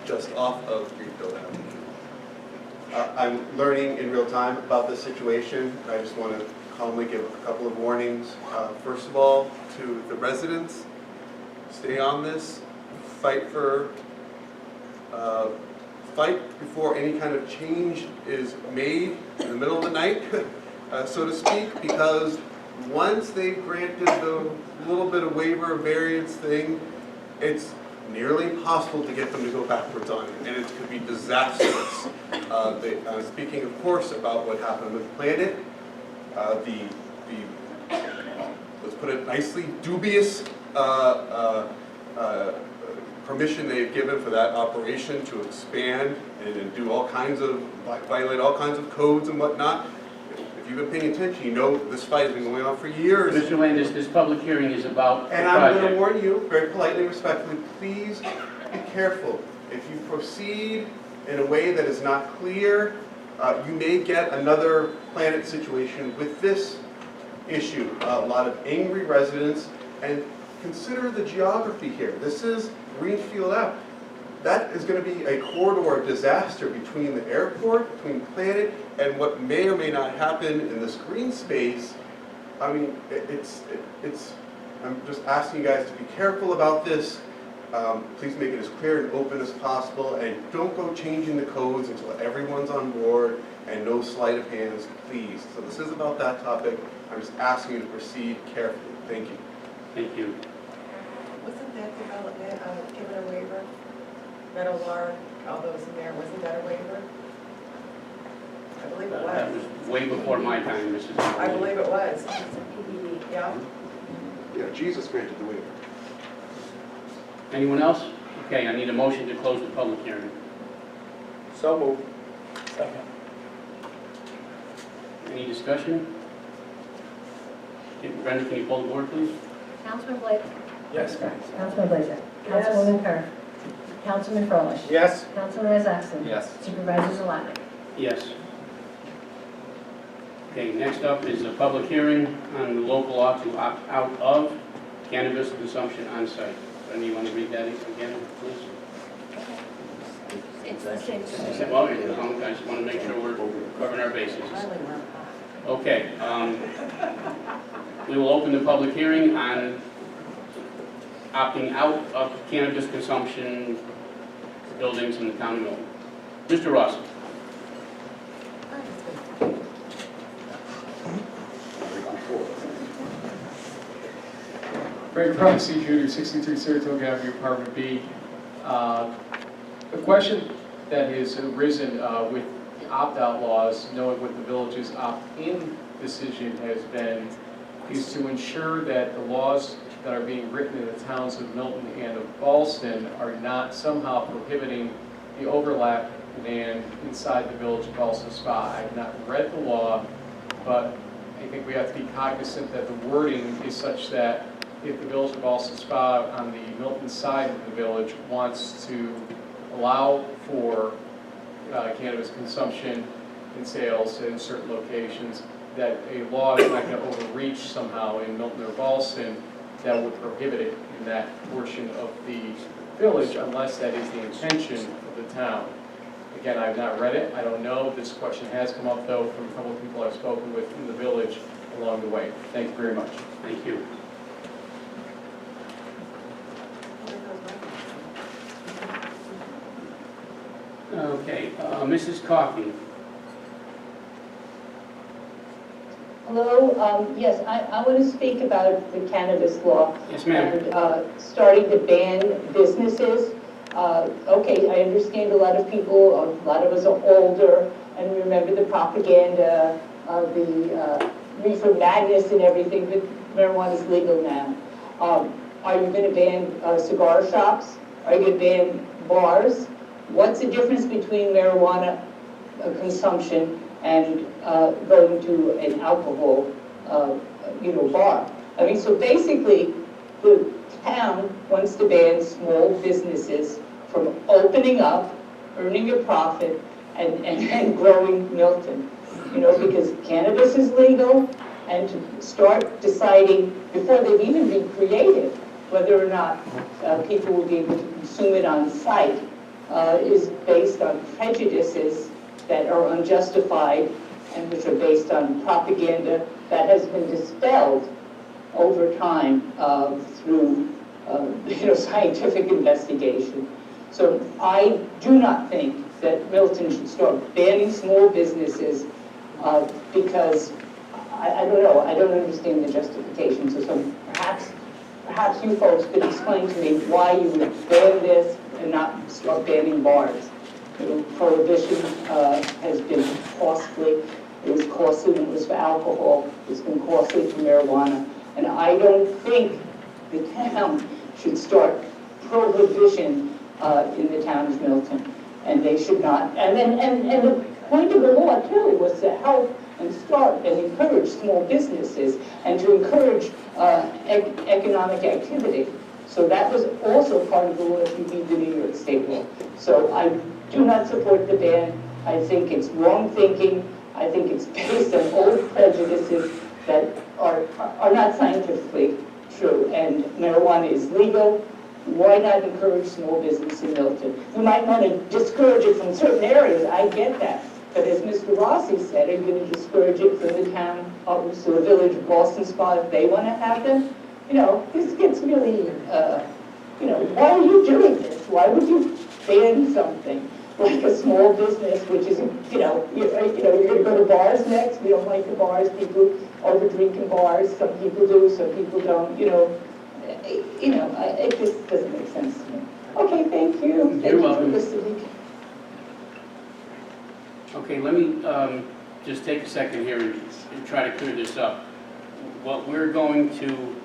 just off of Greenfield Avenue. I'm learning in real time about this situation. I just want to calmly give a couple of warnings. First of all, to the residents, stay on this, fight before any kind of change is made in the middle of the night, so to speak, because once they've granted the little bit of waiver variance thing, it's nearly impossible to get them to go backwards on it, and it could be disastrous. Speaking, of course, about what happened with Planet, let's put it nicely, dubious permission they've given for that operation to expand and do all kinds of, violate all kinds of codes and whatnot. If you've been paying attention, you know this fight has been going on for years. Mr. Landis, this public hearing is about the And I'm going to project. warn you, very politely, respectfully, please be careful. If you proceed in a way that is not clear, you may get another Planet situation with this issue. A lot of angry residents, and consider the geography here. This is Greenfield Ave. That is going to be a corridor of disaster between the airport, between Planet, and what may or may not happen in this green space. I mean, I'm just asking you guys to be careful about this. Please make it as clear and open as possible, and don't go changing the codes until everyone's on board, and no sleight of hands, please. So this is about that topic. I'm just asking you to proceed carefully. Thank you. Thank you. Wasn't that development given a waiver? Meadowlark, all those in there, wasn't that a waiver? I believe it That was. was way before my time, Mrs. I believe it was. Yeah. Yeah, Jesus granted the waiver. Anyone else? Okay, I need a motion to close the public hearing. So moved. Any discussion? Okay, Brenda, can you pull the board, please? Councilman Blake? Yes. Councilman Blazer? Councilwoman Kerr? Councilman Froelich? Yes. Councilman Isakson? Yes. Supervisor Zalotnik? Yes. Okay, next up is a public hearing on the local law to opt out of cannabis consumption on site. Anyone to read that again, please? It's the same. Well, I just want to make sure we're covering our bases. Okay, we will open the public hearing on opting out of cannabis consumption buildings in the town of Milton. Mr. Ross. Frank Rossi, Jr., 63 Saratoga Avenue, Apartment B. The question that has arisen with the opt-out laws, knowing what the village's opt-in decision has been, is to ensure that the laws that are being written in the towns of Milton and of Ballston are not somehow prohibiting the overlap land inside the village of Ballston Spa. I have not read the law, but I think we have to be cognizant that the wording is such that if the village of Ballston Spa on the Milton side of the village wants to allow for cannabis consumption and sales in certain locations, that a law is not going to overreach somehow in Milton or Ballston that would prohibit it in that portion of the village unless that is the intention of the town. Again, I've not read it. I don't know. This question has come up, though, from a couple of people I've spoken with in the village along the way. Thank you very much. Thank you. Okay, Mrs. Coffey. Hello, yes, I want to speak about the cannabis law. Yes, ma'am. And starting to ban businesses. Okay, I understand a lot of people, a lot of us are older and remember the propaganda of the reefer madness and everything, but marijuana is legal now. Are you going to ban cigar shops? Are you going to ban bars? What's the difference between marijuana consumption and going to an alcohol, bar? I mean, so basically, the town wants to ban small businesses from opening up, earning a profit, and growing Milton. Because cannabis is legal, and to start deciding before they've even been created whether or not people will be able to consume it on site is based on prejudices that are unjustified and which are based on propaganda that has been dispelled over time through scientific investigation. So I do not think that Milton should start banning small businesses because I don't know, I don't understand the justification. So perhaps you folks could explain to me why you would ban this and not start banning bars. Prohibition has been costly. It was costly when it was for alcohol. It's been costly for marijuana. And I don't think the town should start prohibition in the town of Milton. And they should not. And the point of the law, too, was to help and start and encourage small businesses and to encourage economic activity. So that was also part of the law if you read the New York State law. So I do not support the ban. I think it's wrong thinking. I think it's based on old prejudices that are not scientifically true. And marijuana is legal. Why not encourage small business in Milton? You might want to discourage it from certain areas. I get that. But as Mr. Rossi said, are you going to discourage it from the town, so the village of Ballston Spa if they want to have them? This gets really, why are you doing this? Why would you ban something like a small business, which is, you're going to go to bars next? We don't like the bars. People overdrink in bars. Some people do, some people don't. It just doesn't make sense to me. Okay, thank you. You're welcome. Thank you for listening. Okay, let me just take a second here and try to clear this up. What we're going to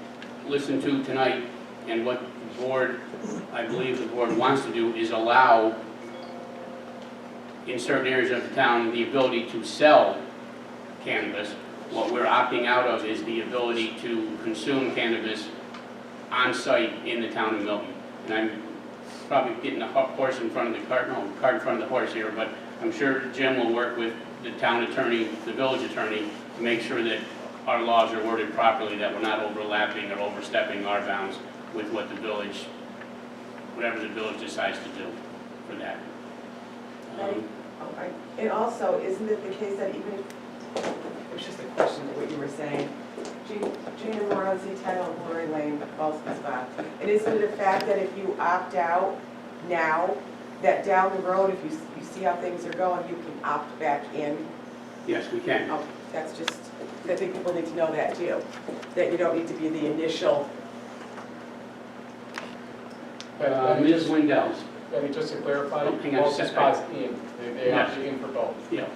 listen to tonight and what the board, I believe the board wants to do is allow in certain areas of the town the ability to sell cannabis. What we're opting out of is the ability to consume cannabis on site in the town of Milton. And I'm probably getting the horse in front of the cart, cart in front of the horse here, but I'm sure Jim will work with the town attorney, the village attorney, to make sure that our laws are worded properly, that we're not overlapping or overstepping our bounds with what the village, whatever the village decides to do for that. And also, isn't it the case that even, it was just a question to what you were saying, Gina Morosi, title of Glory Lane, Boston Spa, and isn't it a fact that if you opt out now, that down the road, if you see how things are going, you can opt back in? Yes, we can. Oh, that's just, I think people need to know that too, that you don't need to be the initial. Ms. Wendell's. Betty, just to clarify, Oh, hang on all just a the second. spots in, they Yes. actually in for both. Yeah.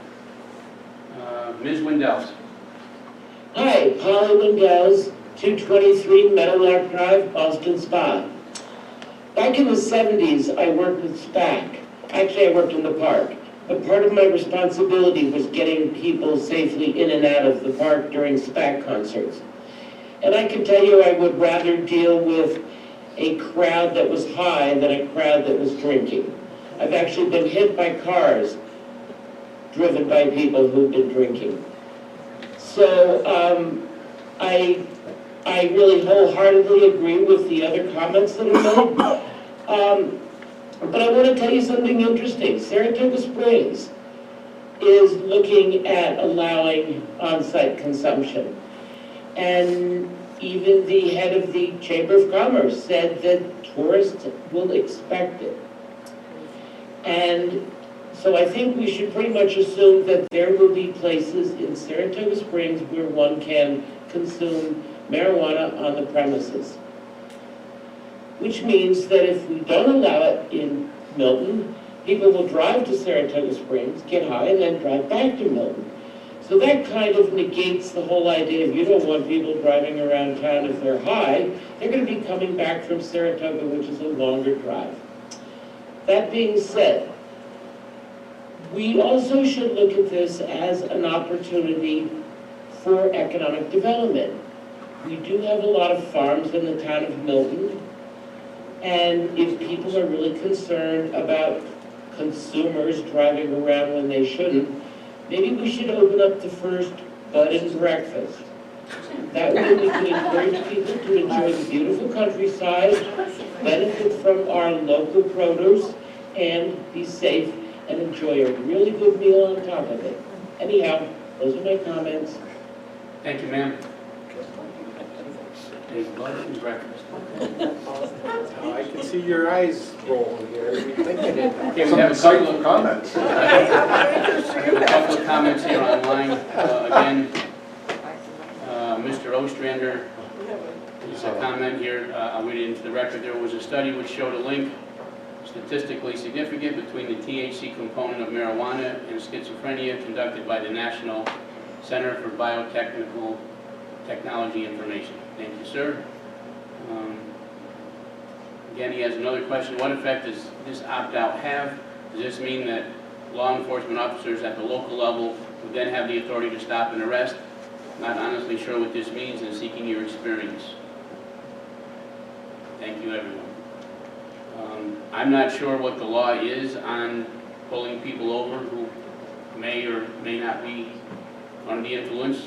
Ms. Wendell's. Hi, Polly Windells, 223 Meadowlark Drive, Boston Spa. Back in the 70s, I worked with SPAC. Actually, I worked in the park. But part of my responsibility was getting people safely in and out of the park during SPAC concerts. And I can tell you I would rather deal with a crowd that was high than a crowd that was drinking. I've actually been hit by cars driven by people who've been drinking. So I really wholeheartedly agree with the other comments that are made. But I want to tell you something interesting. Saratoga Springs is looking at allowing on-site consumption. And even the head of the Chamber of Commerce said that tourists will expect it. And so I think we should pretty much assume that there will be places in Saratoga Springs where one can consume marijuana on the premises. Which means that if we don't allow it in Milton, people will drive to Saratoga Springs, get high, and then drive back to Milton. So that kind of negates the whole idea of you don't want people driving around town if they're high. They're going to be coming back from Saratoga, which is a longer drive. That being said, we also should look at this as an opportunity for economic development. We do have a lot of farms in the town of Milton, and if people are really concerned about consumers driving around when they shouldn't, maybe we should open up the first bud and breakfast. That way we can encourage people to enjoy the beautiful countryside, benefit from our local produce, and be safe and enjoy a really good meal on top of it. Anyhow, those are my comments. Thank you, ma'am. A bud and breakfast. I can see your eyes rolling here. You're thinking it. Okay, we have a couple of comments. a couple of comments here online. Again, Mr. Ostrander, there's a comment here. I'll read it into the record. There was a study which showed a link statistically significant between the THC component of marijuana and schizophrenia conducted by the National Center for Biotechnical Technology Information. Thank you, sir. Again, he has another question. What effect does this opt-out have? Does this mean that law enforcement officers at the local level would then have the authority to stop and arrest? Not honestly sure what this means and seeking your experience. Thank you, everyone. I'm not sure what the law is on pulling people over who may or may not be under the influence.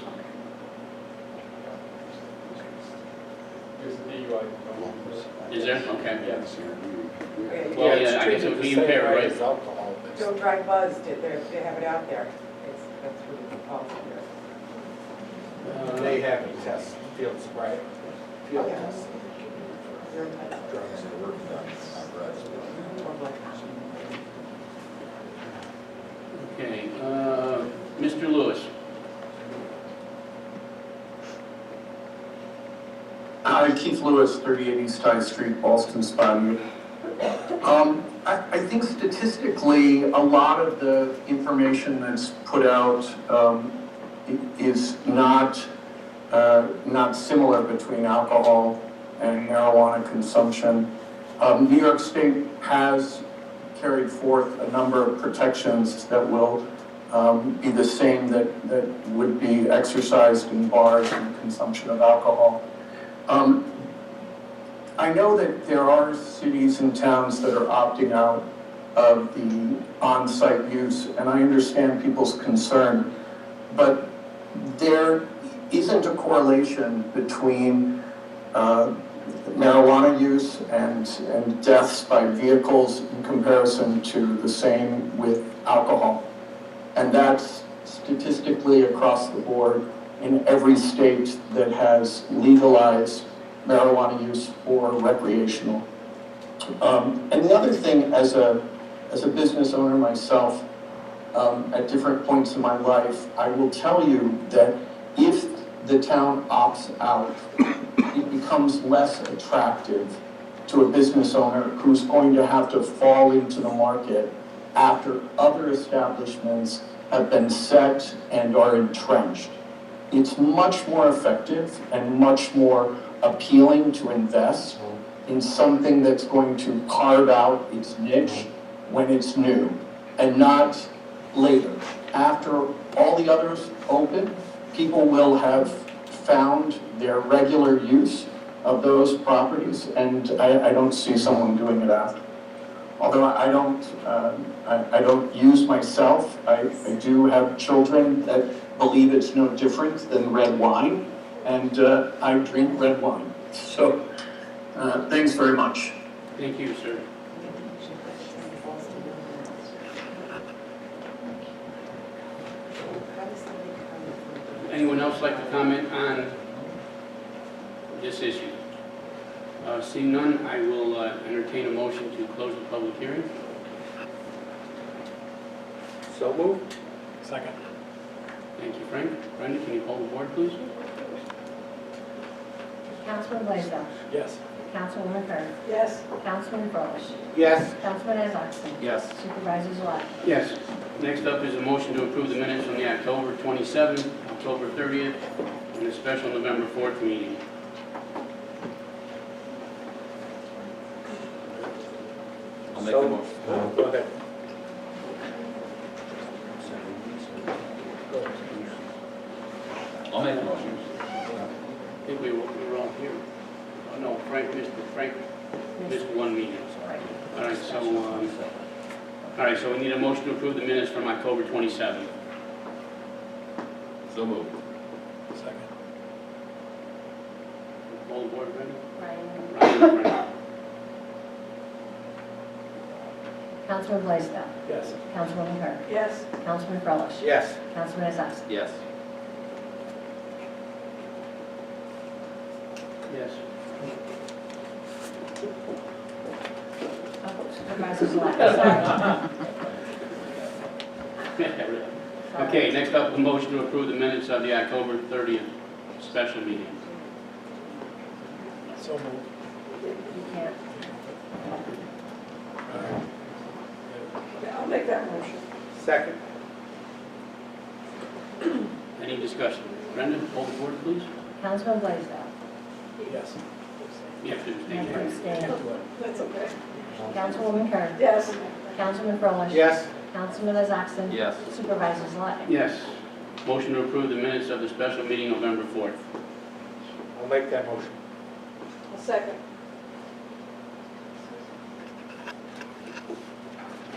There's a DUI. Is there? Okay. Yes. Well, yeah, I guess it would be impaired, right? Alcohol. Don't drive buzzed, they have it out there. That's really the policy here. They have a test, field sobriety, field Okay. test. You're entitled. Drugs and work done. Okay, Mr. Lewis. Hi, Keith Lewis, 38 East High Street, Boston Spa. I think statistically, a lot of the information that's put out is not similar between alcohol and marijuana consumption. New York State has carried forth a number of protections that will be the same that would be exercised in bars and consumption of alcohol. I know that there are cities and towns that are opting out of the on-site use, and I understand people's concern, but there isn't a correlation between marijuana use and deaths by vehicles in comparison to the same with alcohol. And that's statistically across the board in every state that has legalized marijuana use for recreational. And the other thing, as a business owner myself, at different points in my life, I will tell you that if the town opts out, it becomes less attractive to a business owner who's going to have to fall into the market after other establishments have been set and are entrenched. It's much more effective and much more appealing to invest in something that's going to carve out its niche when it's new, and not later. After all the others open, people will have found their regular use of those properties, and I don't see someone doing it after. Although I don't use myself, I do have children that believe it's no different than red wine, and I drink red wine. So, thanks very much. Thank you, sir. Anyone else like to comment on this issue? Seeing none, I will entertain a motion to close the public hearing. So moved. Second. Thank you, Frank. Brenda, can you hold the board, please? Councilman Blaisdell. Yes. Councilwoman Kerr. Yes. Councilman Froelich. Yes. Councilman Isakson. Yes. Supervisor Zalak. Yes. Next up is a motion to approve the minutes from the October 27th, October 30th, and the special November 4th meeting. I'll make the motion. Go ahead. I'll make the motion. I think we were all here. Oh, no, Frank missed one meeting. All right, so we need a motion to approve the minutes from October 27th. So moved. Second. Hold the board, ready? Ryan. Ryan, Frank. Councilman Blaisdell. Yes. Councilwoman Kerr. Yes. Councilman Froelich. Yes. Councilman Isakson. Yes. Yes. Supervisor Zalak. Sorry. Okay, next up, a motion to approve the minutes of the October 30th special meeting. So moved. You can't. Yeah, I'll make that motion. Second. Any discussion? Brenda, hold the board, please. Councilman Blaisdell. Yes. You have to You have to abstain. abstain. That's okay. Councilwoman Kerr. Yes. Councilman Froelich. Yes. Councilman Isakson. Yes. Supervisor Zalak. Yes. Motion to approve the minutes of the special meeting November 4th. I'll make that motion. A second.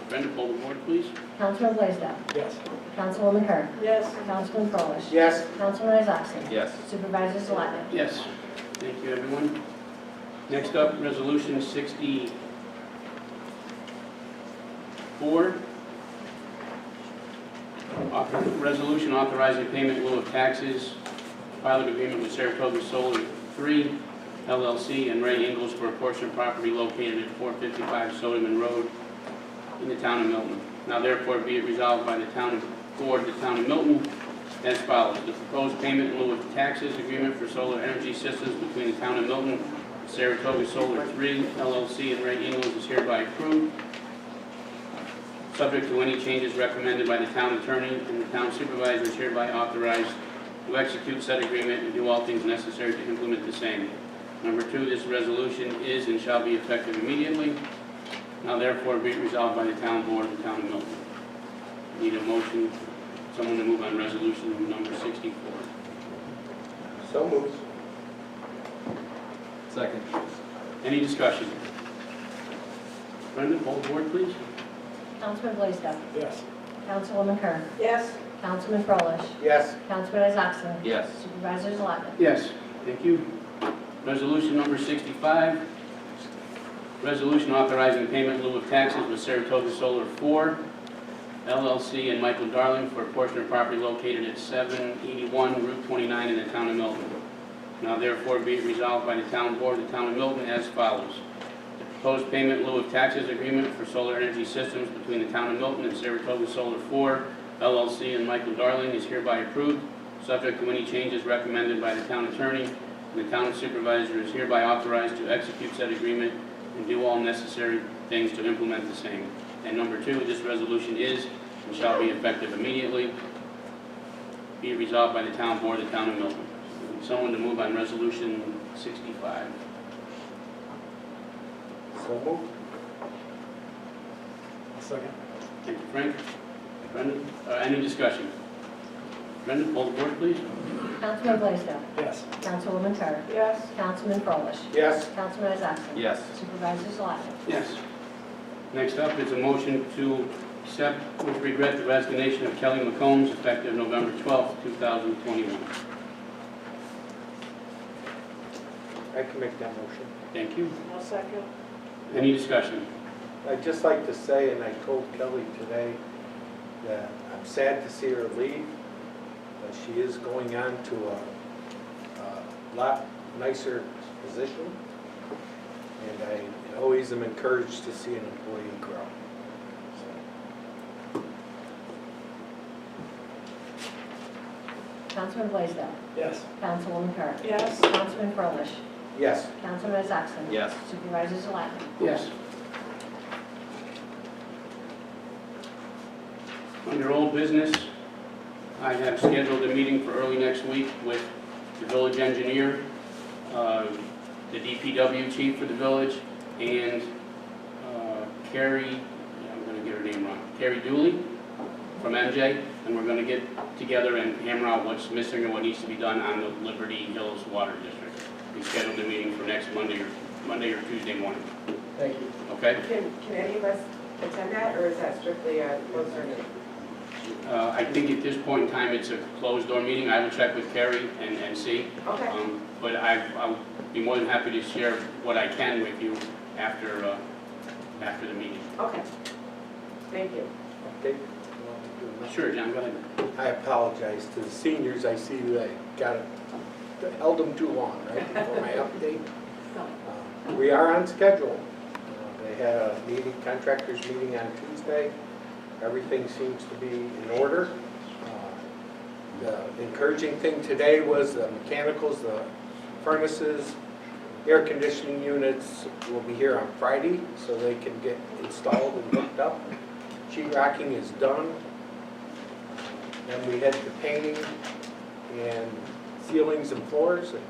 Brenda, hold the board, please. Councilman Blaisdell. Yes. Councilwoman Kerr. Yes. Councilman Froelich. Yes. Councilman Isakson. Yes. Supervisor Zalak. Yes. Thank you, everyone. Next up, Resolution 64. Resolution authorizing payment in lieu of taxes. Pilot agreement with Saratoga Solar 3 LLC and Ray Ingalls for a portion of property located at 455 Soderman Road in the town of Milton. Now therefore be it resolved by the town board of the town of Milton as follows. The proposed payment in lieu of taxes agreement for solar energy systems between the town of Milton and Saratoga Solar 3 LLC and Ray Ingalls is hereby approved, subject to any changes recommended by the town attorney, and the town supervisor is hereby authorized to execute said agreement and do all things necessary to implement the same. Number 2, this resolution is and shall be effective immediately. Now therefore be it resolved by the town board of the town of Milton. Need a motion, someone to move on resolution number 64. So moved. Second. Any discussion? Brenda, hold the board, please. Councilman Blaisdell. Yes. Councilwoman Kerr. Yes. Councilman Froelich. Yes. Councilman Isaacson. Yes. Supervisor Zalapnik. Yes, thank you. Resolution number 65, resolution authorizing payment in lieu of taxes with Saratoga Solar 4, LLC and Michael Darling for a portion of property located at 781 Route 29 in the town of Milton. Now therefore be it resolved by the town board of the town of Milton as follows. The proposed payment in lieu of taxes agreement for solar energy systems between the town of Milton and Saratoga Solar 4, LLC and Michael Darling is hereby approved, subject to any changes recommended by the town attorney, and the town supervisor is hereby authorized to execute said agreement and do all necessary things to implement the same. And number 2, this resolution is and shall be effective immediately. Be it resolved by the town board of the town of Milton. Someone to move on resolution 65. So moved. Second. Thank you, Frank. Brendan, any discussion? Brendan, poll the board, please. Councilman Blaisdell. Yes. Councilwoman Carr. Yes. Councilman Froelich. Yes. Councilman Isaacson. Yes. Supervisor Zalapnik. Yes. Next up is a motion to accept with regret the resignation of Kelly McCombs effective November 12th, 2021. I can make that motion. Thank you. I'll second. Any discussion? I'd just like to say, and I told Kelly today, that I'm sad to see her leave, but she is going on to a lot nicer position, and I always am encouraged to see an employee grow. Councilman Blaisdell. Yes. Councilwoman Carr. Yes. Councilman Froelich. Yes. Councilman Isaacson. Yes. Supervisor Zalapnik. Yes. Under old business, I have scheduled a meeting for early next week with the village engineer, the DPW chief for the village, and Carrie, I'm going to get her name wrong, Carrie Dooley from MJ, and we're going to get together and hammer out what's missing and what needs to be done on the Liberty Hills Water District. We scheduled a meeting for next Monday or Tuesday morning. Thank you. Okay? Can any of us attend that, or is that strictly a closed door meeting? I think at this point in time, it's a closed-door meeting. I will check with Carrie and see. Okay. But I'll be more than happy to share what I can with you after the meeting. Okay. Thank you. Okay. You want to do another? Sure, John, go ahead. I apologize to the seniors. I see that held them too long, right, for my update. We are on schedule. They had a meeting, contractors meeting on Tuesday. Everything seems to be in order. The encouraging thing today was the mechanicals, the furnaces, air conditioning units will be here on Friday so they can get installed and hooked up. Sheetrocking is done. Then we head to painting and ceilings and floors, and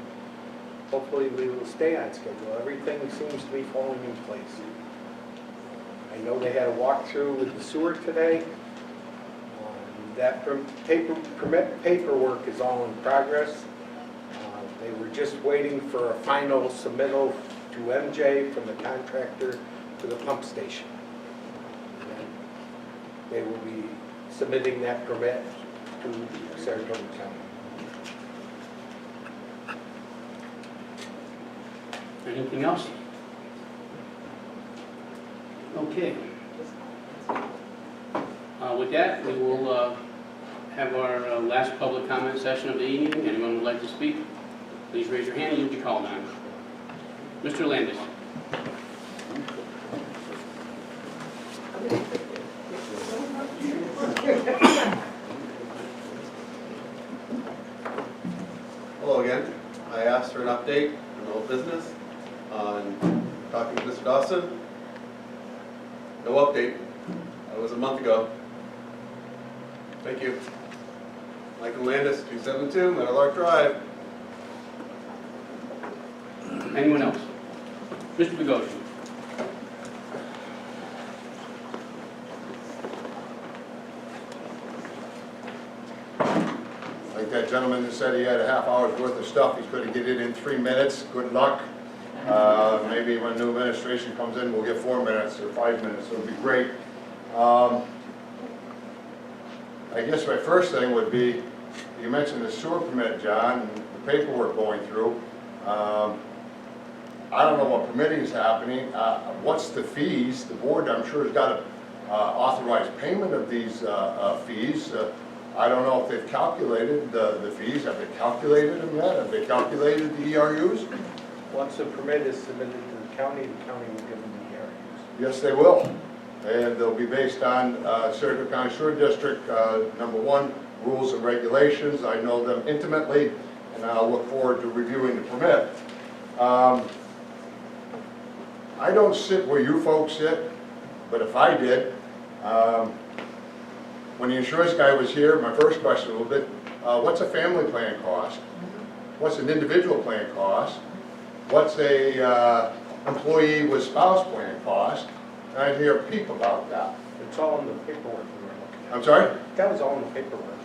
hopefully we will stay on schedule. Everything seems to be falling in place. I know they had a walkthrough with the sewer today. That permit paperwork is all in progress. They were just waiting for a final submittal to MJ from the contractor to the pump station. And they will be submitting that permit to Saratoga County. Anything else? Okay. With that, we will have our last public comment session of the evening. Anyone would like to speak, please raise your hand and you'll be called on. Mr. Landis. Hello again. I asked for an update on old business on talking to Mr. Dawson. No update. That was a month ago. Thank you. Michael Landis, 272 Meadowlark Drive. Anyone else? Mr. Bogosian. Like that gentleman who said he had a half hour's worth of stuff, he couldn't get it in 3 minutes. Good luck. Maybe when new administration comes in, we'll get 4 minutes or 5 minutes. It would be great. I guess my first thing would be, you mentioned the sewer permit, John, and the paperwork going through. I don't know what permitting is happening. What's the fees? The board, I'm sure, has got to authorize payment of these fees. I don't know if they've calculated the fees. Have they calculated them yet? Have they calculated the ERUs? Once a permit is submitted to the county will give them the ERUs. Yes, they will. And they'll be based on Saratoga County Sewer District, #1, rules and regulations. I know them intimately, and I'll look forward to reviewing the permit. I don't sit where you folks sit, but if I did, when the insurance guy was here, my first question would be, what's a family plan cost? What's an individual plan cost? What's a employee with spouse plan cost? And I'd hear a peep about that. It's all in the paperwork we were looking at. I'm sorry? That was all in the paperwork.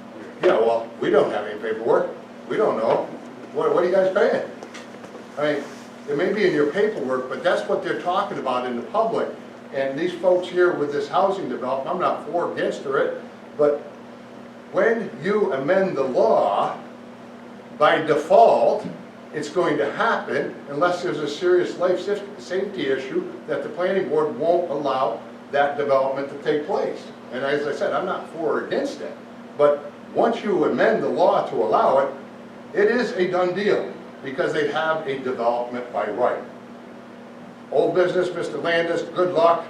Yeah, well, we don't have any paperwork. We don't know. What are you guys paying? I mean, it may be in your paperwork, but that's what they're talking about in the public. And these folks here with this housing development, I'm not for or against it, but when you amend the law, by default, it's going to happen unless there's a serious life safety issue that the planning board won't allow that development to take place. And as I said, I'm not for or against it, but once you amend the law to allow it, it is a done deal because they have a development by right. Old business, Mr. Landis, good luck.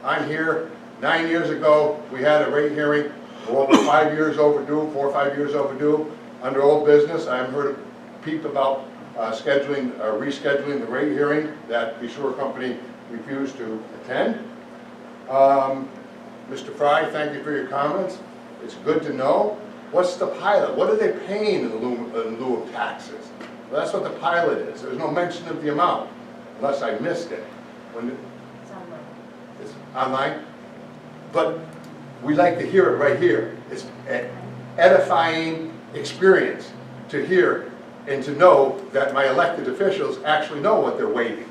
I'm here. 9 years ago, we had a rate hearing. We're over 5 years overdue, 4 or 5 years overdue. Under old business, I haven't heard a peep about rescheduling the rate hearing that the sewer company refused to attend. Mr. Fry, thank you for your comments. It's good to know. What's the pilot? What are they paying in lieu of taxes? Well, that's what the pilot is. There's no mention of the amount, unless I missed it. It's online. It's online? But we like to hear it right here. It's an edifying experience to hear and to know that my elected officials actually know what they're waiving.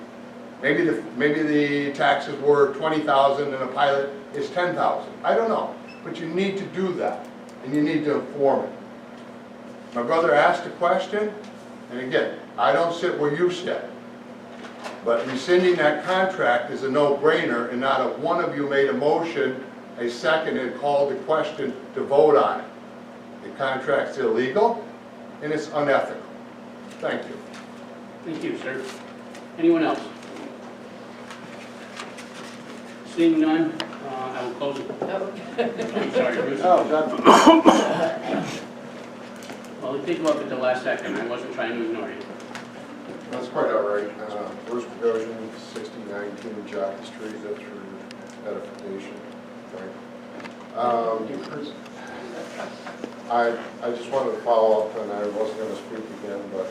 Maybe the taxes were $20,000 and a pilot is $10,000. I don't know, but you need to do that and you need to inform it. My brother asked a question, and again, I don't sit where you sit, but rescinding that contract is a no-brainer, and not a one of you made a motion, a second, and called the question to vote on it. The contract's illegal and it's unethical. Thank you. Thank you, sir. Anyone else? Seeing none, I will close it. I'm sorry, Bruce. Well, think about it the last second. I wasn't trying to ignore you. That's quite all right. Bruce Bogosian, 6019 Jockey Street, that's for edification. I just wanted to follow up, and I wasn't going to speak again, but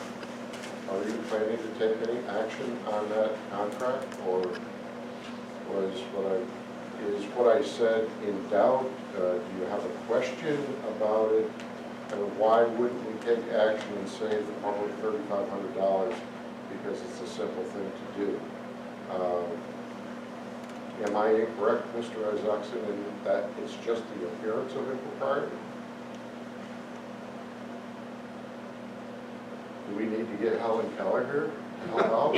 are you planning to take any action on that contract, or is what I said in doubt? Do you have a question about it? And why wouldn't we take action and save the public $3,500 because it's a simple thing to do? Am I incorrect, Mr. Isaacson, in that it's just the appearance of impropriety? Do we need to get Helen Keller here to help out?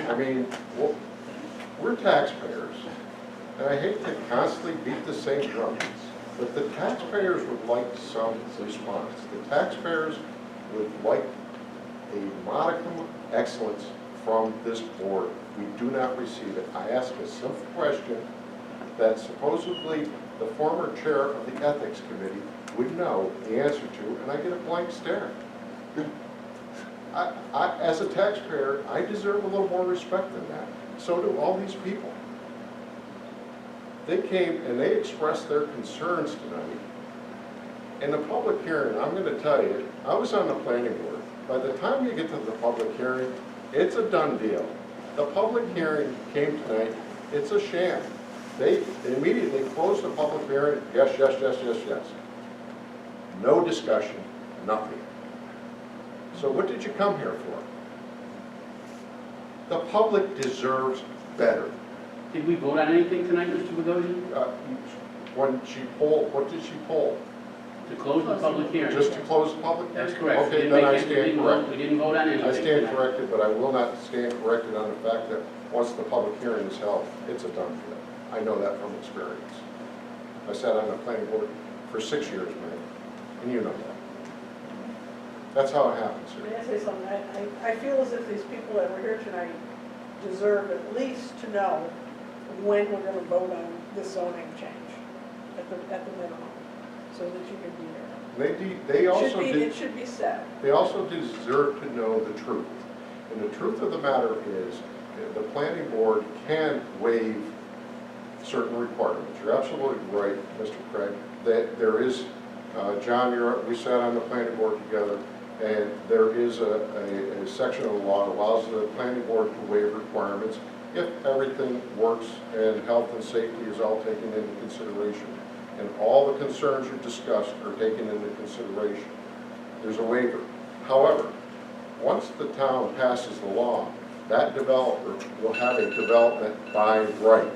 I mean, we're taxpayers, and I hate to constantly beat the same drum, but the taxpayers would like some response. The taxpayers would like a modicum of excellence from this board. We do not receive it. I ask a simple question that supposedly the former chair of the Ethics Committee would know the answer to, and I get a blank stare. As a taxpayer, I deserve a little more respect than that. So do all these people. They came and they expressed their concerns tonight. In the public hearing, I'm going to tell you, I was on the planning board. By the time you get to the public hearing, it's a done deal. The public hearing came tonight, it's a sham. They immediately closed the public hearing, yes, yes, yes, yes, yes. No discussion, nothing. So what did you come here for? The public deserves better. Did we vote on anything tonight, Mr. Bogosian? when she polled, what did she poll? To close the public hearing. Just to close the public hearing? That's correct. Okay, We then I didn't make it- stand corrected. We didn't vote on anything. I stand tonight. corrected, but I will not stand corrected on the fact that once the public hearing is held, it's a done deal. I know that from experience. I sat on the planning board for 6 years, man, and you know that. That's how it happens May here. I say something? I feel as if these people that were here tonight deserve at least to know when we're gonna vote on this zoning change, at the minimum, so that you can be here. They also It should be said. They also deserve to know the truth. And the truth of the matter is, the planning board can waive certain requirements. You're absolutely right, Mr. Craig, that there is, John, we sat on the planning board together, and there is a section of the law that allows the planning board to waive requirements if everything works and health and safety is all taken into consideration, and all the concerns you discussed are taken into consideration. There's a waiver. However, once the town passes the law, that developer will have a development by right.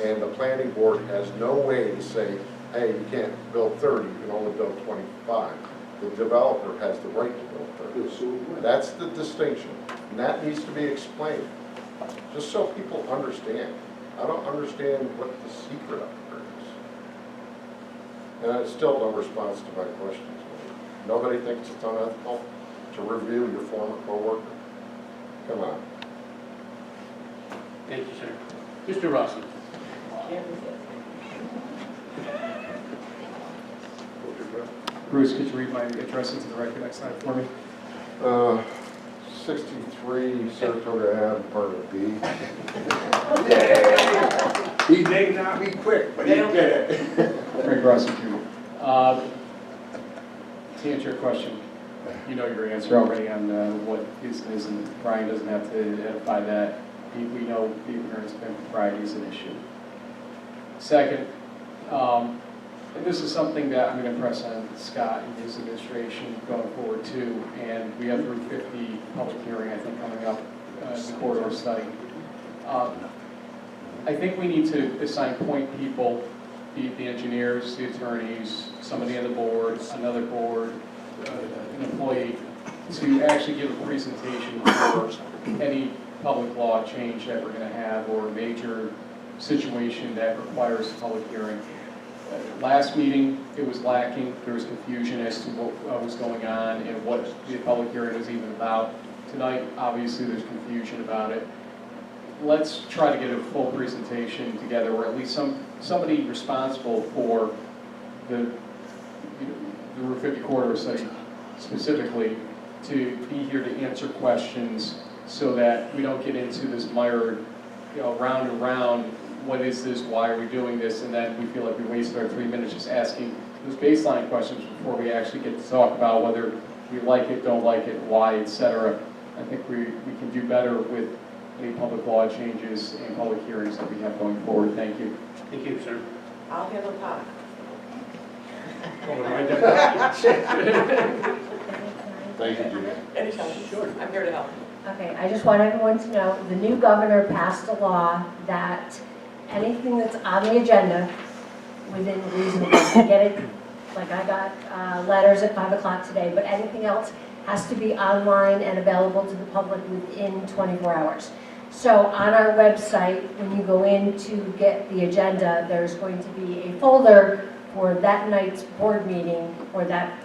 And the planning board has no way to say, hey, you can't build 30, you can only build 25. The developer has the right to build 30. That's the distinction, and that needs to be explained, just so people understand. I don't understand what the secret of it is. And I still no response to my questions. Nobody thinks it's unethical to review your former coworker? Come on. Thank you, sir. Mr. Rossi. Bruce, could you read my address into the record next time for me? 63 Saratoga Ave, part B. He may not be quick, but he did it. Craig Rossi, Jr. To answer your question, you know your answer already on what is and isn't. Brian doesn't have to identify that. We know the appearance of impropriety is an issue. Second, and this is something that I'm going to press on Scott and his administration going forward too, and we have the Route 50 public hearing, I think, coming up, the corridor study. I think we need to assign point people, be it the engineers, the attorneys, somebody on the board, another board, an employee, to actually give a presentation for any public law change that we're going to have or a major situation that requires a public hearing. Last meeting, it was lacking. There was confusion as to what was going on and what the public hearing was even about. Tonight, obviously, there's confusion about it. Let's try to get a full presentation together, or at least somebody responsible for the Route 50 corridor study specifically to be here to answer questions so that we don't get into this mired, round and round. What is this? Why are we doing this? And then we feel like we wasted our 3 minutes just asking those baseline questions before we actually get to talk about whether we like it, don't like it, why, etc. I think we can do better with any public law changes and public hearings that we have going forward. Thank you. Thank you, sir. I'll handle pot. Thank you, Judy. Anytime. Sure. I'm here to help. Okay, I just want everyone to know, the new governor passed a law that anything that's on the agenda, within reason, to get it, like I got letters at 5 o'clock today, but anything else has to be online and available to the public within 24 hours. So on our website, when you go in to get the agenda, there's going to be a folder for that night's board meeting, or that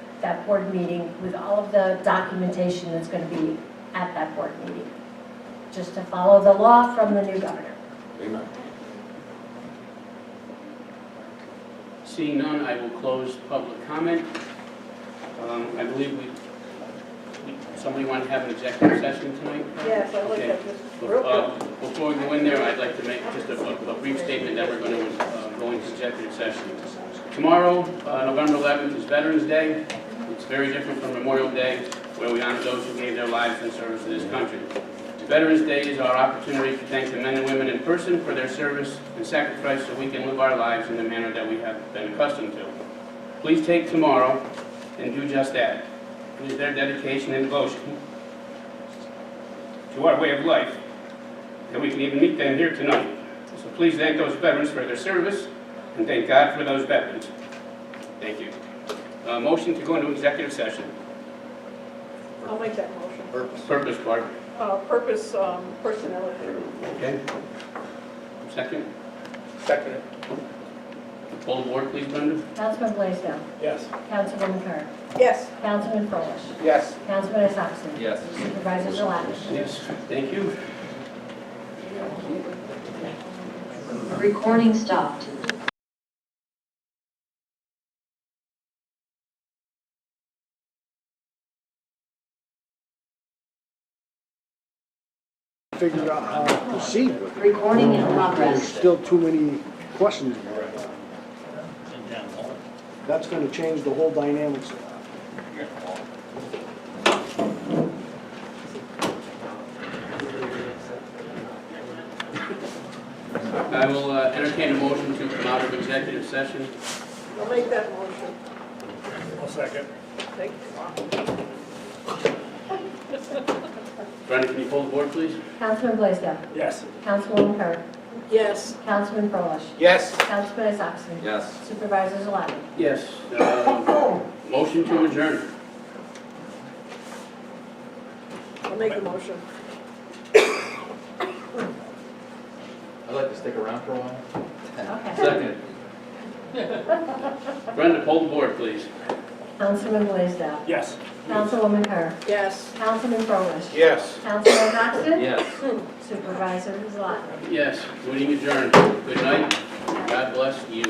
board meeting, with all of the documentation that's going to be at that board meeting, just to follow the law from the new governor. Amen. Seeing none, I will close public comment. I believe somebody wanted to have an executive session tonight? Yes, I'd like Okay. that just real quick. Before we go in there, I'd like to make just a brief statement that we're going to go into executive session. Tomorrow, November 11th, is Veterans Day. It's very different from Memorial Day, where we honor those who gave their lives in service to this country. Veterans Day is our opportunity to thank the men and women in person for their service and sacrifice so we can live our lives in the manner that we have been accustomed to. Please take tomorrow and do just that. It is their dedication and devotion to our way of life that we can even meet them here tonight. So please thank those veterans for their service and thank God for those veterans. Thank you. Motion to go into executive session. I'll make that motion. Purpose, Clark. Purpose, personnel issue. Okay. Second. Second it. Poll the board, please, Brenda. Councilman Blaisdell. Yes. Councilwoman Kerr. Yes. Councilman Froelich. Yes. Councilman Isakson. Yes. Supervisor Salatas. Yes. Thank you. Recording stopped. Figure out how to proceed with it. Recording in There's progress. still too many questions about it. That's gonna change the whole dynamics of that. I will entertain a motion to come out of executive session. I'll make that motion. I'll second. Thank you. Brenda, can you poll the board, please? Councilman Blaisdell. Yes. Councilwoman Kerr. Yes. Councilman Froelich. Yes. Councilman Isakson. Yes. Supervisor Salatas. Yes. Motion to adjourn. I'll make the motion. I'd like to stick around for a while. Okay. Second. Brenda, poll the board, please. Councilman Blaisdell. Yes. Councilwoman Kerr. Yes. Councilman Froelich. Yes. Councilman Isakson. Yes. Supervisor Salatas. Yes, meeting adjourned. Good night. God bless you.